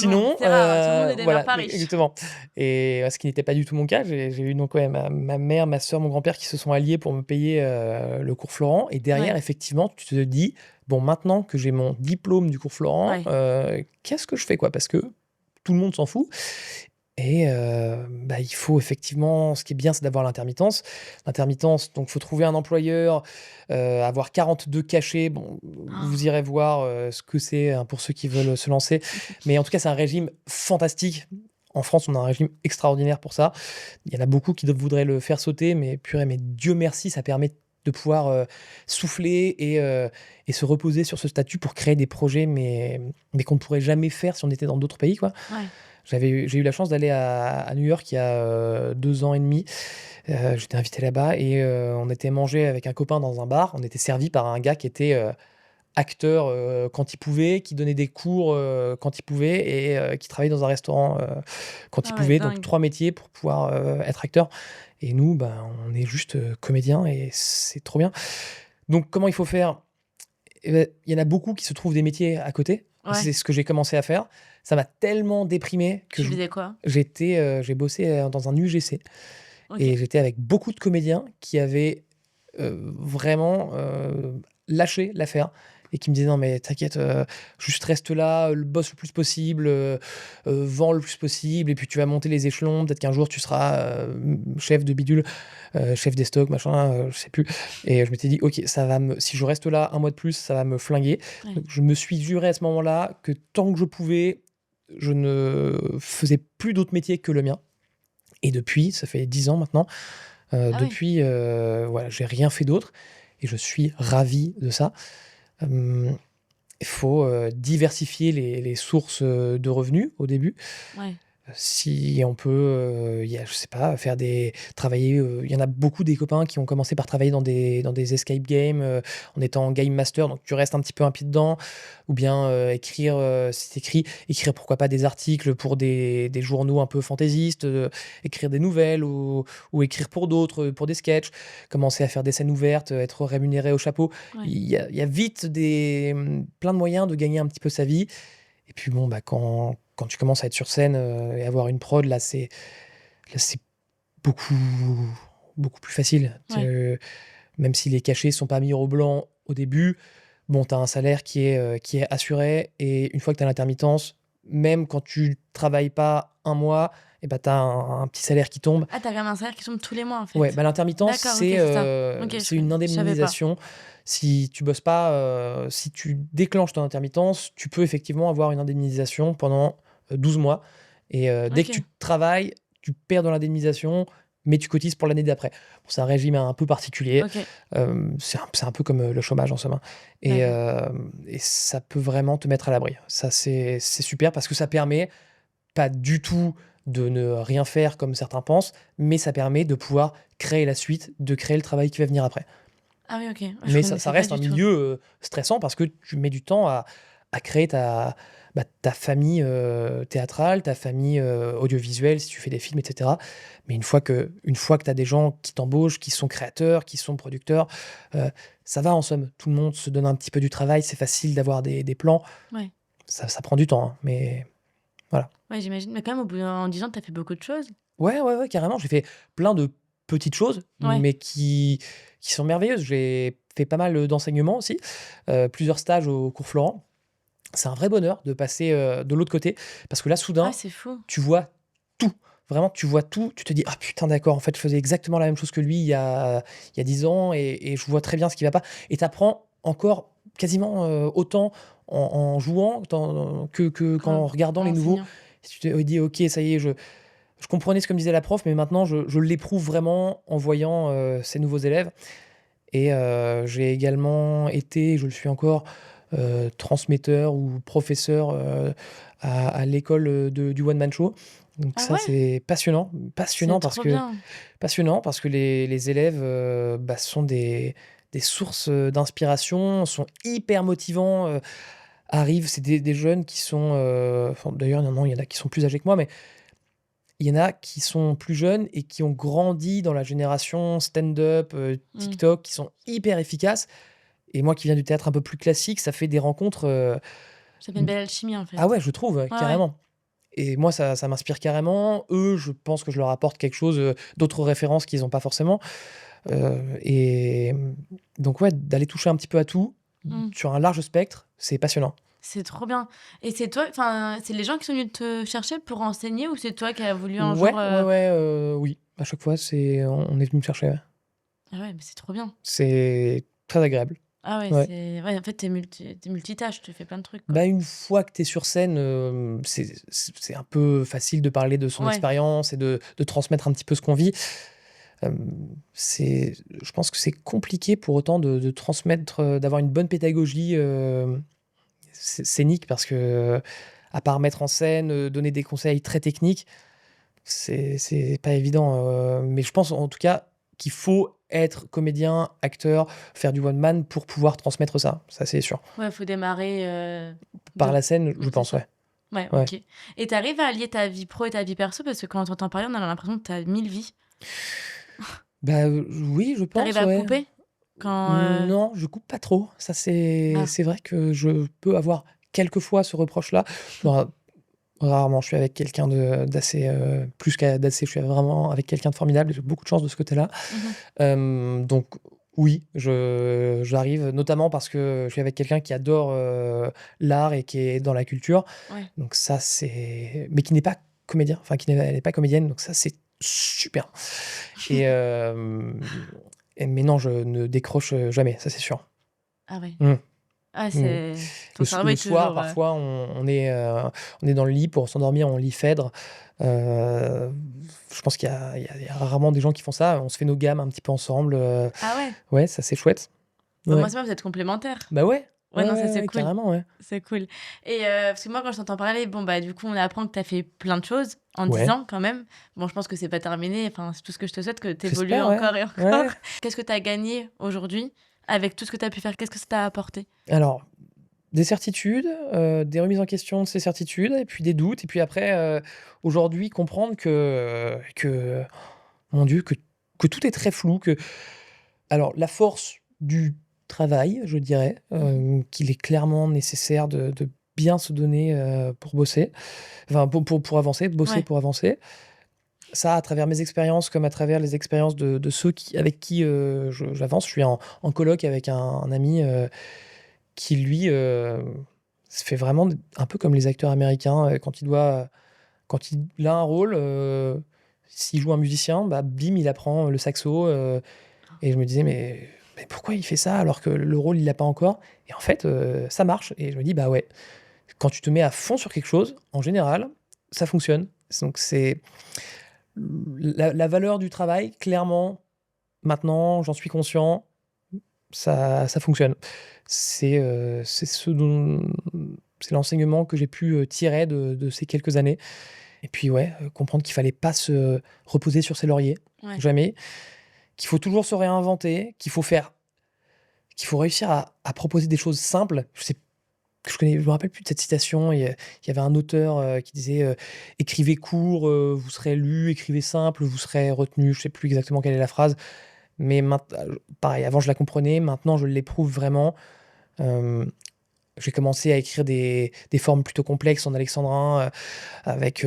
bon, Sinon, c'est rare, hein, tout le monde ne demeure voilà, pas e riche. exactement et ce qui n'était pas du tout mon cas. J'ai eu donc ouais, ma mère, ma sœur, mon grand-père qui se sont alliés pour me payer, le cours Florent et derrière Ouais, effectivement, tu te dis: «Bon, maintenant que j'ai mon diplôme du cours Florent, ouais. qu'est-ce que je fais, quoi?» Parce que tout le monde s'en fout et bah, il faut effectivement ce qui est bien, c'est d'avoir l'intermittence. L'intermittence, donc faut trouver un employeur, avoir 42 cachets. Bon, vous irez voir, ce que c'est, hein, pour ceux qui veulent se lancer. Mais en tout cas, c'est un régime fantastique. En France, on a un régime extraordinaire pour ça. Il y en a beaucoup qui voudraient le faire sauter, mais purée, mais Dieu merci, ça permet de pouvoir, souffler et se reposer sur ce statut pour créer des projets, mais qu'on ne pourrait jamais faire si on était dans d'autres pays, quoi. Ouais. J'ai eu la chance d'aller à New York il y a, 2 ans et demi. J'étais invité là-bas et on était mangé avec un copain dans un bar. On était servi par un gars qui était, acteur, quand il pouvait, qui donnait des cours, quand il pouvait et qui travaillait dans un restaurant, quand il Ah ouais, pouvait. Donc dingue. 3 métiers pour pouvoir, être acteur et nous, ben, on est juste, comédiens et c'est trop bien. Donc comment il faut faire? Et beh, il y en a beaucoup qui se trouvent des métiers à côté. Ouais. C'est ce que j'ai commencé à faire. Ça m'a tellement déprimé que Tu faisais quoi? j'ai bossé, dans un UGC OK. et j'étais avec beaucoup de comédiens qui avaient, vraiment, lâché l'affaire et qui me disaient: «Non mais t'inquiète, juste reste là, bosse le plus possible, vends le plus possible et puis tu vas monter les échelons. Peut-être qu'un jour tu seras, chef de bidule, chef des stocks, machin, je sais plus» et je m'étais dit: «OK, ça va me si je reste là un mois de plus, ça va me flinguer». Ouais. Donc je me suis juré à ce moment-là que tant que je pouvais, je ne faisais plus d'autres métiers que le mien et depuis, ça fait 10 ans maintenant, Ah oui. depuis, voilà, j'ai rien fait d'autre et je suis ravi de ça. Hem, il faut, diversifier les sources, de revenus au début. Ouais. Si on peut, il y a je sais pas, travailler, il y en a beaucoup des copains qui ont commencé par travailler dans des escape games, en étant game master, donc tu restes un petit peu un pied dedans ou bien, écrire, si tu écrire pourquoi pas des articles pour des journaux un peu fantaisistes, écrire des nouvelles ou écrire pour d'autres, pour des sketchs, commencer à faire des scènes ouvertes, être rémunéré au chapeau. Ouais. Il y a vite plein de moyens de gagner un petit peu sa vie et puis bon, bah, quand tu commences à être sur scène, et avoir une prod, là c'est beaucoup beaucoup plus facile. Ouais. Même si les cachets sont pas mis au blanc au début, bon, tu as un salaire qui est assuré et une fois que tu as l'intermittence, même quand tu travailles pas un mois et bah, tu as un petit salaire qui tombe. Ah, tu as quand même un salaire qui tombe tous les mois, en Ouais, fait? bah, l'intermittence, D'accord, OK, c'est ça. OK, c'est une je savais pas. indemnisation. Si tu bosses pas, si tu déclenches ton intermittence, tu peux effectivement avoir une indemnisation pendant, 12 mois et dès que tu OK, travailles, tu perds de l'indemnisation, mais tu cotises pour l'année d'après. Bon, c'est un régime un peu particulier, OK, c'est un peu comme, le chômage en somme, hein d'accord. et ça peut vraiment te mettre à l'abri. Ça, c'est super parce que ça permet pas du tout de ne rien faire comme certains pensent, mais ça permet de pouvoir créer la suite, de créer le travail qui va venir après. Ah oui, OK. Je Mais ça connaissais pas reste un du tout. milieu, stressant parce que tu mets du temps à créer ta famille, théâtrale, ta famille, audiovisuelle si tu fais des films et cetera. Mais une fois que tu as des gens qui t'embauchent, qui sont créateurs, qui sont producteurs, heu, ça va en somme. Tout le monde se donne un petit peu du travail, c'est facile d'avoir des plans. Ouais. Ça prend du temps, hein, mais voilà. Ouais, j'imagine. Mais quand même, au bout en 10 ans, tu as fait beaucoup de choses? Ouais, ouais, ouais, carrément. J'ai fait plein de petites choses, Ouais. mais qui sont merveilleuses. J'ai fait pas mal, d'enseignements aussi, plusieurs stages au cours Florent. C'est un vrai bonheur de passer, de l'autre côté parce que là, Ah, soudain, c'est fou. tu vois tout. Vraiment, tu vois tout. Tu te dis: «Ah putain, d'accord, en fait, je faisais exactement la même chose que lui il y a 10 ans et je vois très bien ce qui va pas» et tu apprends encore quasiment, autant en jouant que qu'en regardant En les nouveaux. enseignant. Tu te dis: «OK, ça y est, je comprenais ce que me disait la prof, mais maintenant je l'éprouve vraiment en voyant, ces nouveaux élèves et j'ai également été, je le suis encore, transmetteur ou professeur, à l'école, du one man show. Donc Ah ça, ouais? c'est passionnant, C'est trop bien. passionnant parce que les élèves, bah, sont des sources, d'inspiration, sont hyper motivants, arrivent c'est des jeunes qui sont, enfin d'ailleurs non, il y en a qui sont plus âgés que moi, mais il y en a qui sont plus jeunes et qui ont grandi dans la génération stand-up, Mmh. TikTok, qui sont hyper efficaces et moi qui viens du théâtre un peu plus classique, ça fait des rencontres, Ça fait une mmh belle alchimie, en ah fait. ouais, je trouve, Ouais, ouais. carrément et moi ça m'inspire carrément. Eux, je pense que je leur apporte quelque chose, d'autres références qu'ils ont pas forcément, et donc ouais, d'aller toucher un petit peu à tout, Mmh. sur un large spectre, c'est passionnant. C'est trop bien et c'est toi enfin, c'est les gens qui sont venus te chercher pour enseigner ou c'est toi qui as voulu un jour, Ouais, ouais, ouais, oui, à chaque fois, on est venu me chercher, ouais. Ah ouais, mais c'est trop bien. C'est très agréable. Ah ouais, Ouais. c'est ouais, en fait, tu multitâche, tu fais plein de trucs, quoi. Bah, une fois que tu es sur scène, c'est un peu facile de parler de son Ouais, expérience et de transmettre un petit peu ce qu'on vit. Je pense que c'est compliqué pour autant de transmettre, d'avoir une bonne pédagogie, scénique parce que, à part mettre en scène, donner des conseils très techniques, c'est pas évident, mais je pense en tout cas qu'il faut être comédien, acteur, faire du one man pour pouvoir transmettre ça, ça c'est sûr. ouais, faut démarrer, Par de la scène, je c'est pense, ça. ouais. Ouais, Ouais. OK et tu arrives à allier ta vie pro et ta vie perso? Parce que quand on t'entend parler, on a l'impression que tu as 1000 vies. Bah, oui, je Tu arrives pense, à ouais. couper? Quand, Non, je coupe pas trop. Ça, c'est ah, c'est vrai que je peux avoir quelquefois ce reproche-là. Ra Rarement, je suis avec quelqu'un d'assez, plus qu'à d'assez, je suis vraiment avec quelqu'un de formidable. J'ai beaucoup de chance de ce côté-là. mmh Donc Oui, j'arrive, notamment parce que je suis avec quelqu'un qui adore, l'art et qui est dans la culture. Ouais. Donc ça, mais qui n'est pas comédien, enfin qui n'est elle est pas comédienne, donc ça, c'est super. Et mais non, je ne décroche, jamais, ça, c'est sûr. Ah ouais. Mmh. Ah, Mmh. c'est ton cerveau Le est soir, toujours, parfois, on est dans le lit pour s'endormir, on lit Phèdre. Heu, je pense qu'il y a rarement des gens qui font ça. On se fait nos gammes un petit peu ensemble, Ah ouais? ouais, ça, c'est chouette. Bah, moi, Ouais. c'est bien, vous êtes complémentaires. Bah, ouais. Ouais, Ouais, non, ça, ouais, c'est ouais, cool. carrément, ouais. C'est cool et parce que moi, quand je t'entends parler, bon, bah, du coup, on apprend que tu as fait plein de choses en 10 Ouais, ans quand même. Bon, je pense que c'est pas terminé, enfin, c'est tout ce que je te souhaite, que tu évolues j'espère, ouais. encore et encore. Ouais. Qu'est-ce que tu as gagné aujourd'hui avec tout ce que tu as pu faire? Qu'est-ce que ça t'a apporté? Alors, des certitudes, des remises en question de ces certitudes et puis des doutes et puis après, aujourd'hui comprendre que, mon Dieu, que tout est très flou, alors la force du travail, je dirais, Mmh. qu'il est clairement nécessaire de bien se donner, pour bosser, enfin pour avancer, de bosser Ouais. pour avancer. Ça, à travers mes expériences comme à travers les expériences de ceux avec qui, j'avance. Je suis en coloc avec un ami, qui lui, se fait vraiment un peu comme les acteurs américains, quand il a un rôle, s'il joue un musicien, bah, bim, il apprend le saxo, et je me disais: «Mais pourquoi il fait ça alors que le rôle, il l'a pas encore?» Et en fait, ça marche et je me dis: «Bah, ouais, quand tu te mets à fond sur quelque chose, en général, ça fonctionne». Donc c'est la valeur du travail, clairement, maintenant, j'en suis conscient, ça fonctionne. C'est ce dont c'est l'enseignement que j'ai pu, tirer de ces quelques années et puis, ouais, comprendre qu'il fallait pas se reposer sur ses lauriers, Ouais. jamais, qu'il faut toujours se réinventer, qu'il faut réussir à proposer des choses simples. Je me rappelle plus de cette citation, il y avait un auteur, qui disait, «Écrivez court, vous serez lu, écrivez simple, vous serez retenu». Je sais plus exactement quelle est la phrase, mais pareil, avant je la comprenais, maintenant je l'éprouve vraiment. Hem, j'ai commencé à écrire des formes plutôt complexes en alexandrin, avec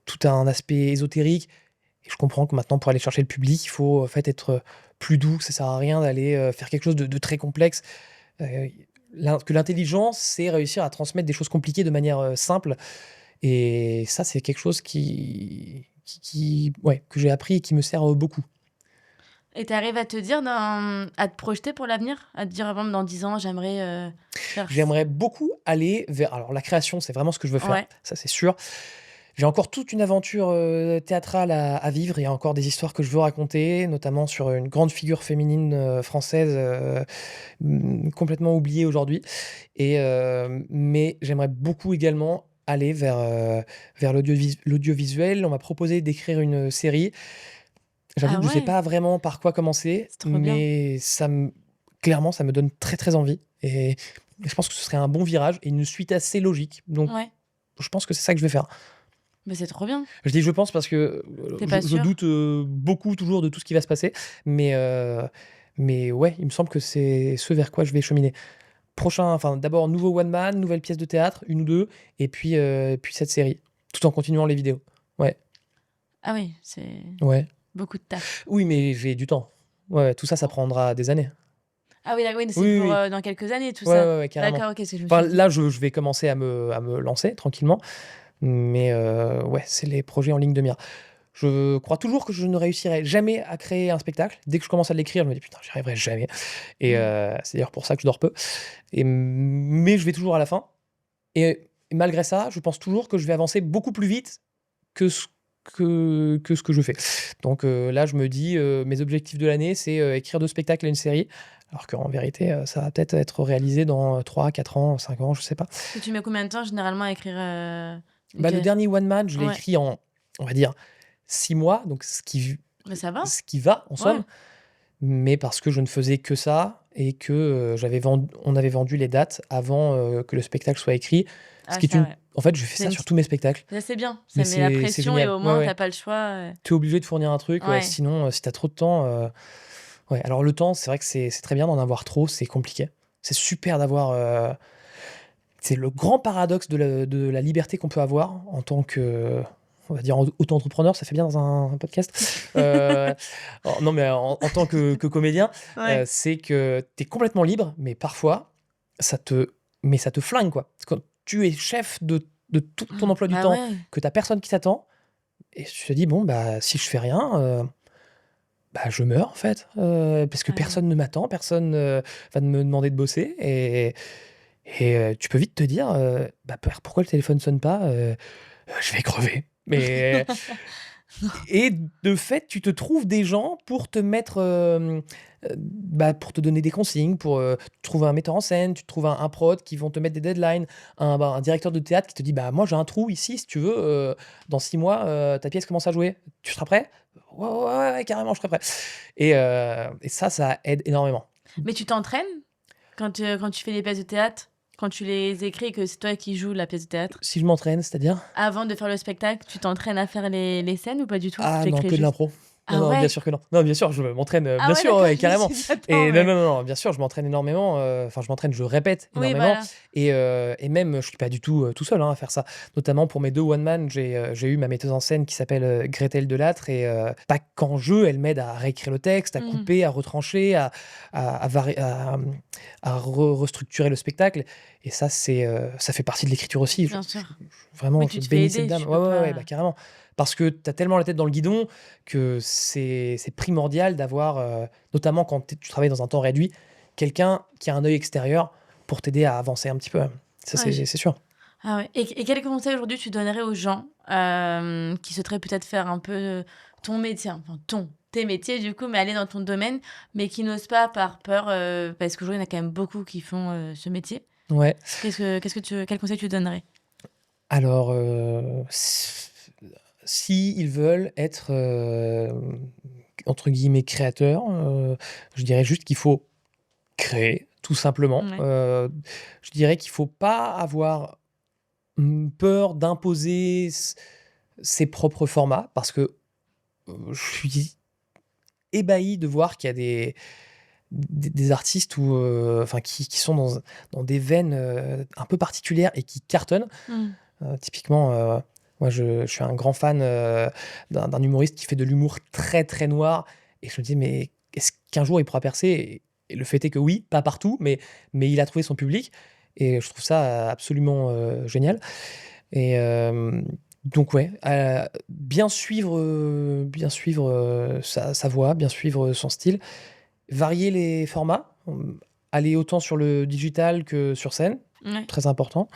tout un aspect ésotérique et je comprends que maintenant pour aller chercher le public, il faut, en fait, être plus doux, que ça sert à rien d'aller, faire quelque chose de très complexe. Heu, que l'intelligence, c'est réussir à transmettre des choses compliquées de manière, simple et ça, c'est quelque chose ouais, que j'ai appris et qui me sert, beaucoup. Et tu arrives à te dire à te projeter pour l'avenir? À te dire: «Ah bon, dans 10 ans, j'aimerais, faire ç» J'aimerais beaucoup aller vers alors la création, c'est vraiment ce que je veux faire, Ouais. ça c'est sûr. J'ai encore toute une aventure, théâtrale à vivre. Il y a encore des histoires que je veux raconter, notamment sur une grande figure féminine, française, complètement oubliée aujourd'hui mais j'aimerais beaucoup également aller vers l'audiovisuel. On m'a proposé d'écrire une série. J'avoue Ah que je sais ouais, pas vraiment par quoi commencer, c'est trop bien. mais clairement, ça me donne très, très envie et je pense que ce serait un bon virage et une suite assez logique. Donc Ouais, je pense que c'est ça que je vais faire. mais c'est trop bien. Je dis «je pense» parce que, Tu je pas je sûr? doute, beaucoup toujours de tout ce qui va se passer, mais ouais, il me semble que c'est ce vers quoi je vais cheminer. D'abord nouveau one man, nouvelle pièce de théâtre, une ou 2, et puis cette série, tout en continuant les vidéos. Ouais, Ah oui, c'est ouais. beaucoup de taf. Oui, mais j'ai du temps. Ouais, ouais, tout ça, ça prendra des années. Ah oui, oui, c'est Oui, oui, pour, oui. dans quelques années tout Ouais, ça? ouais, ouais, carrément. D'accord, OK, parce que je me Enfin, suis dit là, je vais commencer à me lancer tranquillement, mais ouais, c'est les projets en ligne de mire. Je crois toujours que je ne réussirai jamais à créer un spectacle. Dès que je commence à l'écrire, je me dis: «Putain, j'y arriverai jamais» et mmh. c'est d'ailleurs pour ça que je dors peu mais je vais toujours à la fin et malgré ça, je pense toujours que je vais avancer beaucoup plus vite que ce que je fais. Donc là, je me dis, mes objectifs de l'année, c'est, écrire 2 spectacles et une série, alors qu'en vérité, ça va peut-être être réalisé dans 3-4 ans, 5 ans, je sais pas. Et tu mets combien de temps généralement à écrire, une Bah, le pièce? dernier one man, je l'ai Ouais, écrit en, on va dire, 6 mois, donc mais ça va. ce qui va en Ouais. somme, mais parce que je ne faisais que ça et que, on avait vendu les dates avant, que le spectacle soit écrit. Ce Ah qui est ça, une ouais. En fait, je fais C'est ça une sur tous mes spectacles, ça, c'est bien. mais Ça met la c'est pression et génial. au Ouais, moins tu ouais. pas le choix, Tu es obligé de fournir un truc, ouais, ouais. sinon, si tu as trop de temps, ouais, alors le temps, c'est vrai que c'est très bien d'en avoir trop, c'est compliqué. C'est super d'avoir, c'est le grand paradoxe de la liberté qu'on peut avoir en tant que on va dire auto-entrepreneur, ça fait bien dans un podcast. Non, mais en tant que comédien, Ouais. c'est que tu es complètement libre, mais parfois, ça te flingue, quoi. Quand tu es chef de tout ton emploi du Bah temps, ouais. que tu as personne qui t'attend et tu te dis: «Bon, bah, si je fais rien, bah, je meurs, en fait, parce que Ouais. personne ne m'attend, personne, va me demander de bosser» et tu peux vite te dire, «Bah, pourquoi le téléphone sonne pas? Je vais crever». Mais et de fait, tu te trouves des gens pour te mettre, bah, pour te donner des consignes, pour, trouver un metteur en scène, tu trouves un prod qui vont te mettre des deadlines, un directeur de théâtre qui te dit: «Bah, moi, j'ai un trou ici, si tu veux, dans 6 mois, ta pièce commence à jouer. Tu seras prêt?» «Ouais, ouais, ouais, ouais, carrément, je serai prêt» et ça aide énormément. Mais tu t'entraînes quand tu fais les pièces de théâtre? Quand tu les écris et que c'est toi qui joues la pièce de théâtre? Si je m'entraîne, c'est-à-dire? Avant de faire le spectacle, tu t'entraînes à faire les scènes ou pas du tout? Ah Tu non, écris que de juste? l'impro. Non, Ah non, bien ouais? sûr que non. Non, bien sûr, je m'entraîne, Ah bien ouais, sûr, d'accord, ouais, je me carrément suis dit: «Attends, et non, mais» non, non, non, bien sûr, je m'entraîne énormément, enfin, je m'entraîne, je répète oui, énormément voilà. et même, je suis pas du tout, tout seul, hein, à faire ça. Notamment pour mes 2 one man, j'ai eu ma metteuse en scène qui s'appelle, Gretel Delattre et pas qu'en jeu, elle m'aide à réécrire le texte, à Mmh. couper, à retrancher, à restructurer le spectacle et ça, ça fait partie de l'écriture aussi. Bien sûr. Vraiment, Oui, tu je te fais bénis cette aider, dame. tu Ouais, peux ouais, ouais, bah, pas carrément. Parce que tu as tellement la tête dans le guidon que c'est primordial d'avoir, notamment quand tu travailles dans un temps réduit, quelqu'un qui a un œil extérieur pour t'aider à avancer un petit peu. Ça, ouais, c'est sûr. ah ouais et quel conseil aujourd'hui tu donnerais aux gens, qui souhaiteraient peut-être faire un peu ton métier, enfin tes métiers du coup, mais aller dans ton domaine, mais qui n'osent pas par peur, parce qu'aujourd'hui il y en a quand même beaucoup qui font, ce métier. Ouais. Quel conseil tu donnerais? Alors, si ils veulent être, entre guillemets «créateurs», je dirais juste qu'il faut créer, tout simplement. Ouais. Je dirais qu'il faut pas avoir, peur d'imposer ses propres formats parce que, je suis ébahi de voir qu'il y a des artistes ou enfin qui sont dans des veines, un peu particulières et qui cartonnent. Mmh. Typiquement, moi je suis un grand fan, d'un humoriste qui fait de l'humour très, très noir et je me dis: «Mais est-ce qu'un jour il pourra percer?» et le fait est que oui, pas partout, mais il a trouvé son public et je trouve ça absolument, génial et donc ouais, bien suivre, sa voix, bien suivre son style, varier les formats, aller autant sur le digital que sur scène, Ouais. très important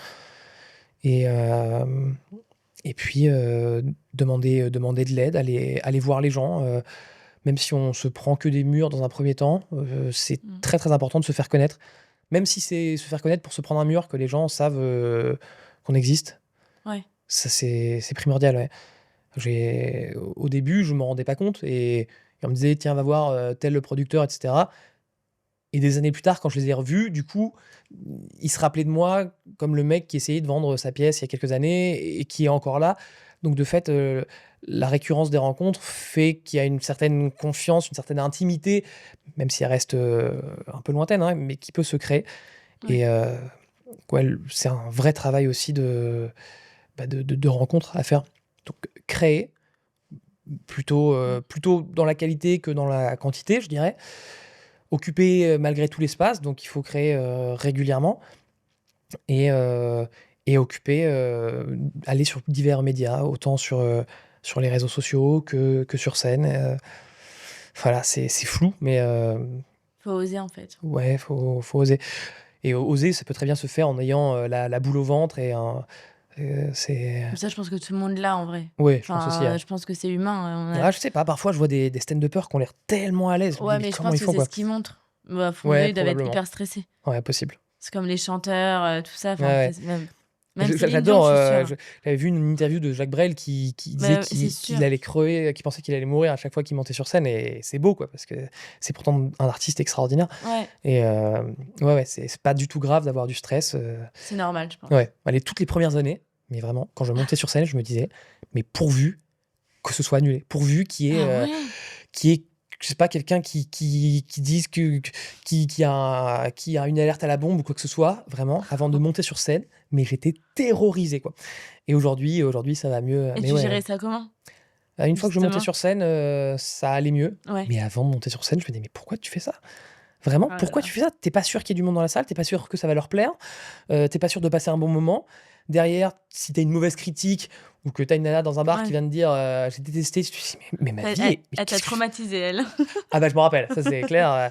et hem et puis, demander de l'aide, aller voir les gens, même si on se prend que des murs dans un premier temps, c'est Mmh. très, très important de se faire connaître. Même si c'est se faire connaître pour se prendre un mur, que les gens savent, qu'on existe. Ouais. Ça, c'est primordial, ouais. Au début, je m'en rendais pas compte et on me disait: «Tiens, va voir, tel producteur» et cetera et des années plus tard, quand je les ai revus, du coup, ils se rappelaient de moi comme le mec qui essayait de vendre sa pièce il y a quelques années et qui est encore là. Donc de fait, la récurrence des rencontres fait qu'il y a une certaine confiance, une certaine intimité, même si elle reste, un peu lointaine, hein, mais qui peut se créer Ouais. et ouais, c'est un vrai travail aussi de rencontres à faire. Donc créer, Mmh. plutôt dans la qualité que dans la quantité, je dirais. Occuper, malgré tout l'espace, donc il faut créer, régulièrement et heu et occuper, aller sur divers médias, autant sur les réseaux sociaux que sur scène, voilà, c'est flou, mais Faut oser en fait. ouais, faut oser et oser, ça peut très bien se faire en ayant, la boule au ventre et un c'est Mais ça, je pense que tout le monde l'a en vrai. ouais, je pense aussi, Enfin, je pense que c'est humain, on a ah, je sais pas, parfois je vois des stand-uppers qui ont l'air tellement à l'aise, je me dis: ouais, «Mais mais je comment pense ils que font, c'est quoi?» ce qui montre. Bah, eux, Ouais, ils doivent être probablement. hyper stressés. Ouais, possible. C'est comme les chanteurs, tout ça, Ouais, enfin, ouais. même Céline Dion, J'adore, je suis sûre, hein. j'avais vu une interview de Jacques Brel qui disait C'est qu'il sûr. allait crever, qu'il pensait qu'il allait mourir à chaque fois qu'il montait sur scène et c'est beau, quoi, parce que c'est pourtant un artiste extraordinaire Ouais, et ouais, ouais, c'est pas du tout grave d'avoir du stress, c'est normal, je pense. ouais. Allez, toutes les premières années, mais vraiment, quand je montais sur scène, je me disais: «Mais pourvu que ce soit annulé, pourvu Ah ouais? qu'il y ait je sais pas, quelqu'un qui dise qui a une alerte à la bombe ou quoi que ce soit, vraiment, avant de monter sur scène, mais j'étais terrorisé, quoi. Et aujourd'hui, ça va mieux, Et mais tu ouais, gérais ça comment, une fois que je montais justement? sur scène, ça allait mieux, Ouais. mais avant de monter sur scène, je me disais: «Mais pourquoi tu fais ça? Vraiment, Oh là pourquoi là. tu fais ça? Tu pas sûr qu'il y ait du monde dans la salle, tu pas sûr que ça va leur plaire, tu pas sûr de passer un bon moment. Derrière, si tu as une mauvaise critique ou que tu as une nana dans un bar qui Ouais. vient te dire, «J'ai détesté», tu te dis: «Mais ma Elle vie elle est mais elle t'a qu'est-ce que je fais?» traumatisée, elle. Ah bah, je me rappelle, ça c'est clair,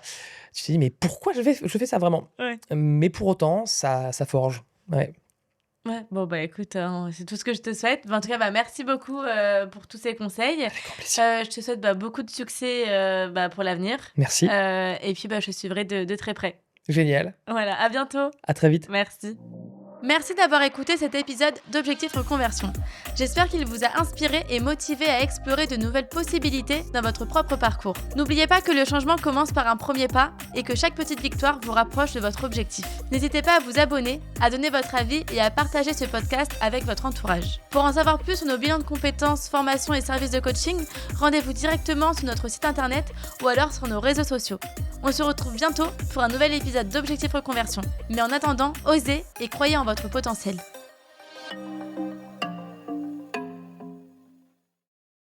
tu te dis: «Mais pourquoi je fais ça vraiment?» Ouais. Mais pour autant, ça forge. Ouais, Ouais, bon, bah, écoute, c'est tout ce que je te souhaite. Bah, en tout cas, bah, merci beaucoup, pour tous ces conseils. avec grand plaisir. Je te souhaite, bah, beaucoup de succès, bah, pour l'avenir, Merci, et puis, bah, je suivrai de très près. génial. Voilà, à bientôt. À très vite. Merci. Merci d'avoir écouté cet épisode d'Objectif Reconversion. J'espère qu'il vous a inspiré et motivé à explorer de nouvelles possibilités dans votre propre parcours. N'oubliez pas que le changement commence par un premier pas et que chaque petite victoire vous rapproche de votre objectif. N'hésitez pas à vous abonner, à donner votre avis et à partager ce podcast avec votre entourage. Pour en savoir plus sur nos bilans de compétences, formations et services de coaching, rendez-vous directement sur notre site internet ou alors sur nos réseaux sociaux. On se retrouve bientôt pour un nouvel épisode d'Objectif Reconversion. Mais en attendant, osez et croyez en votre potentiel.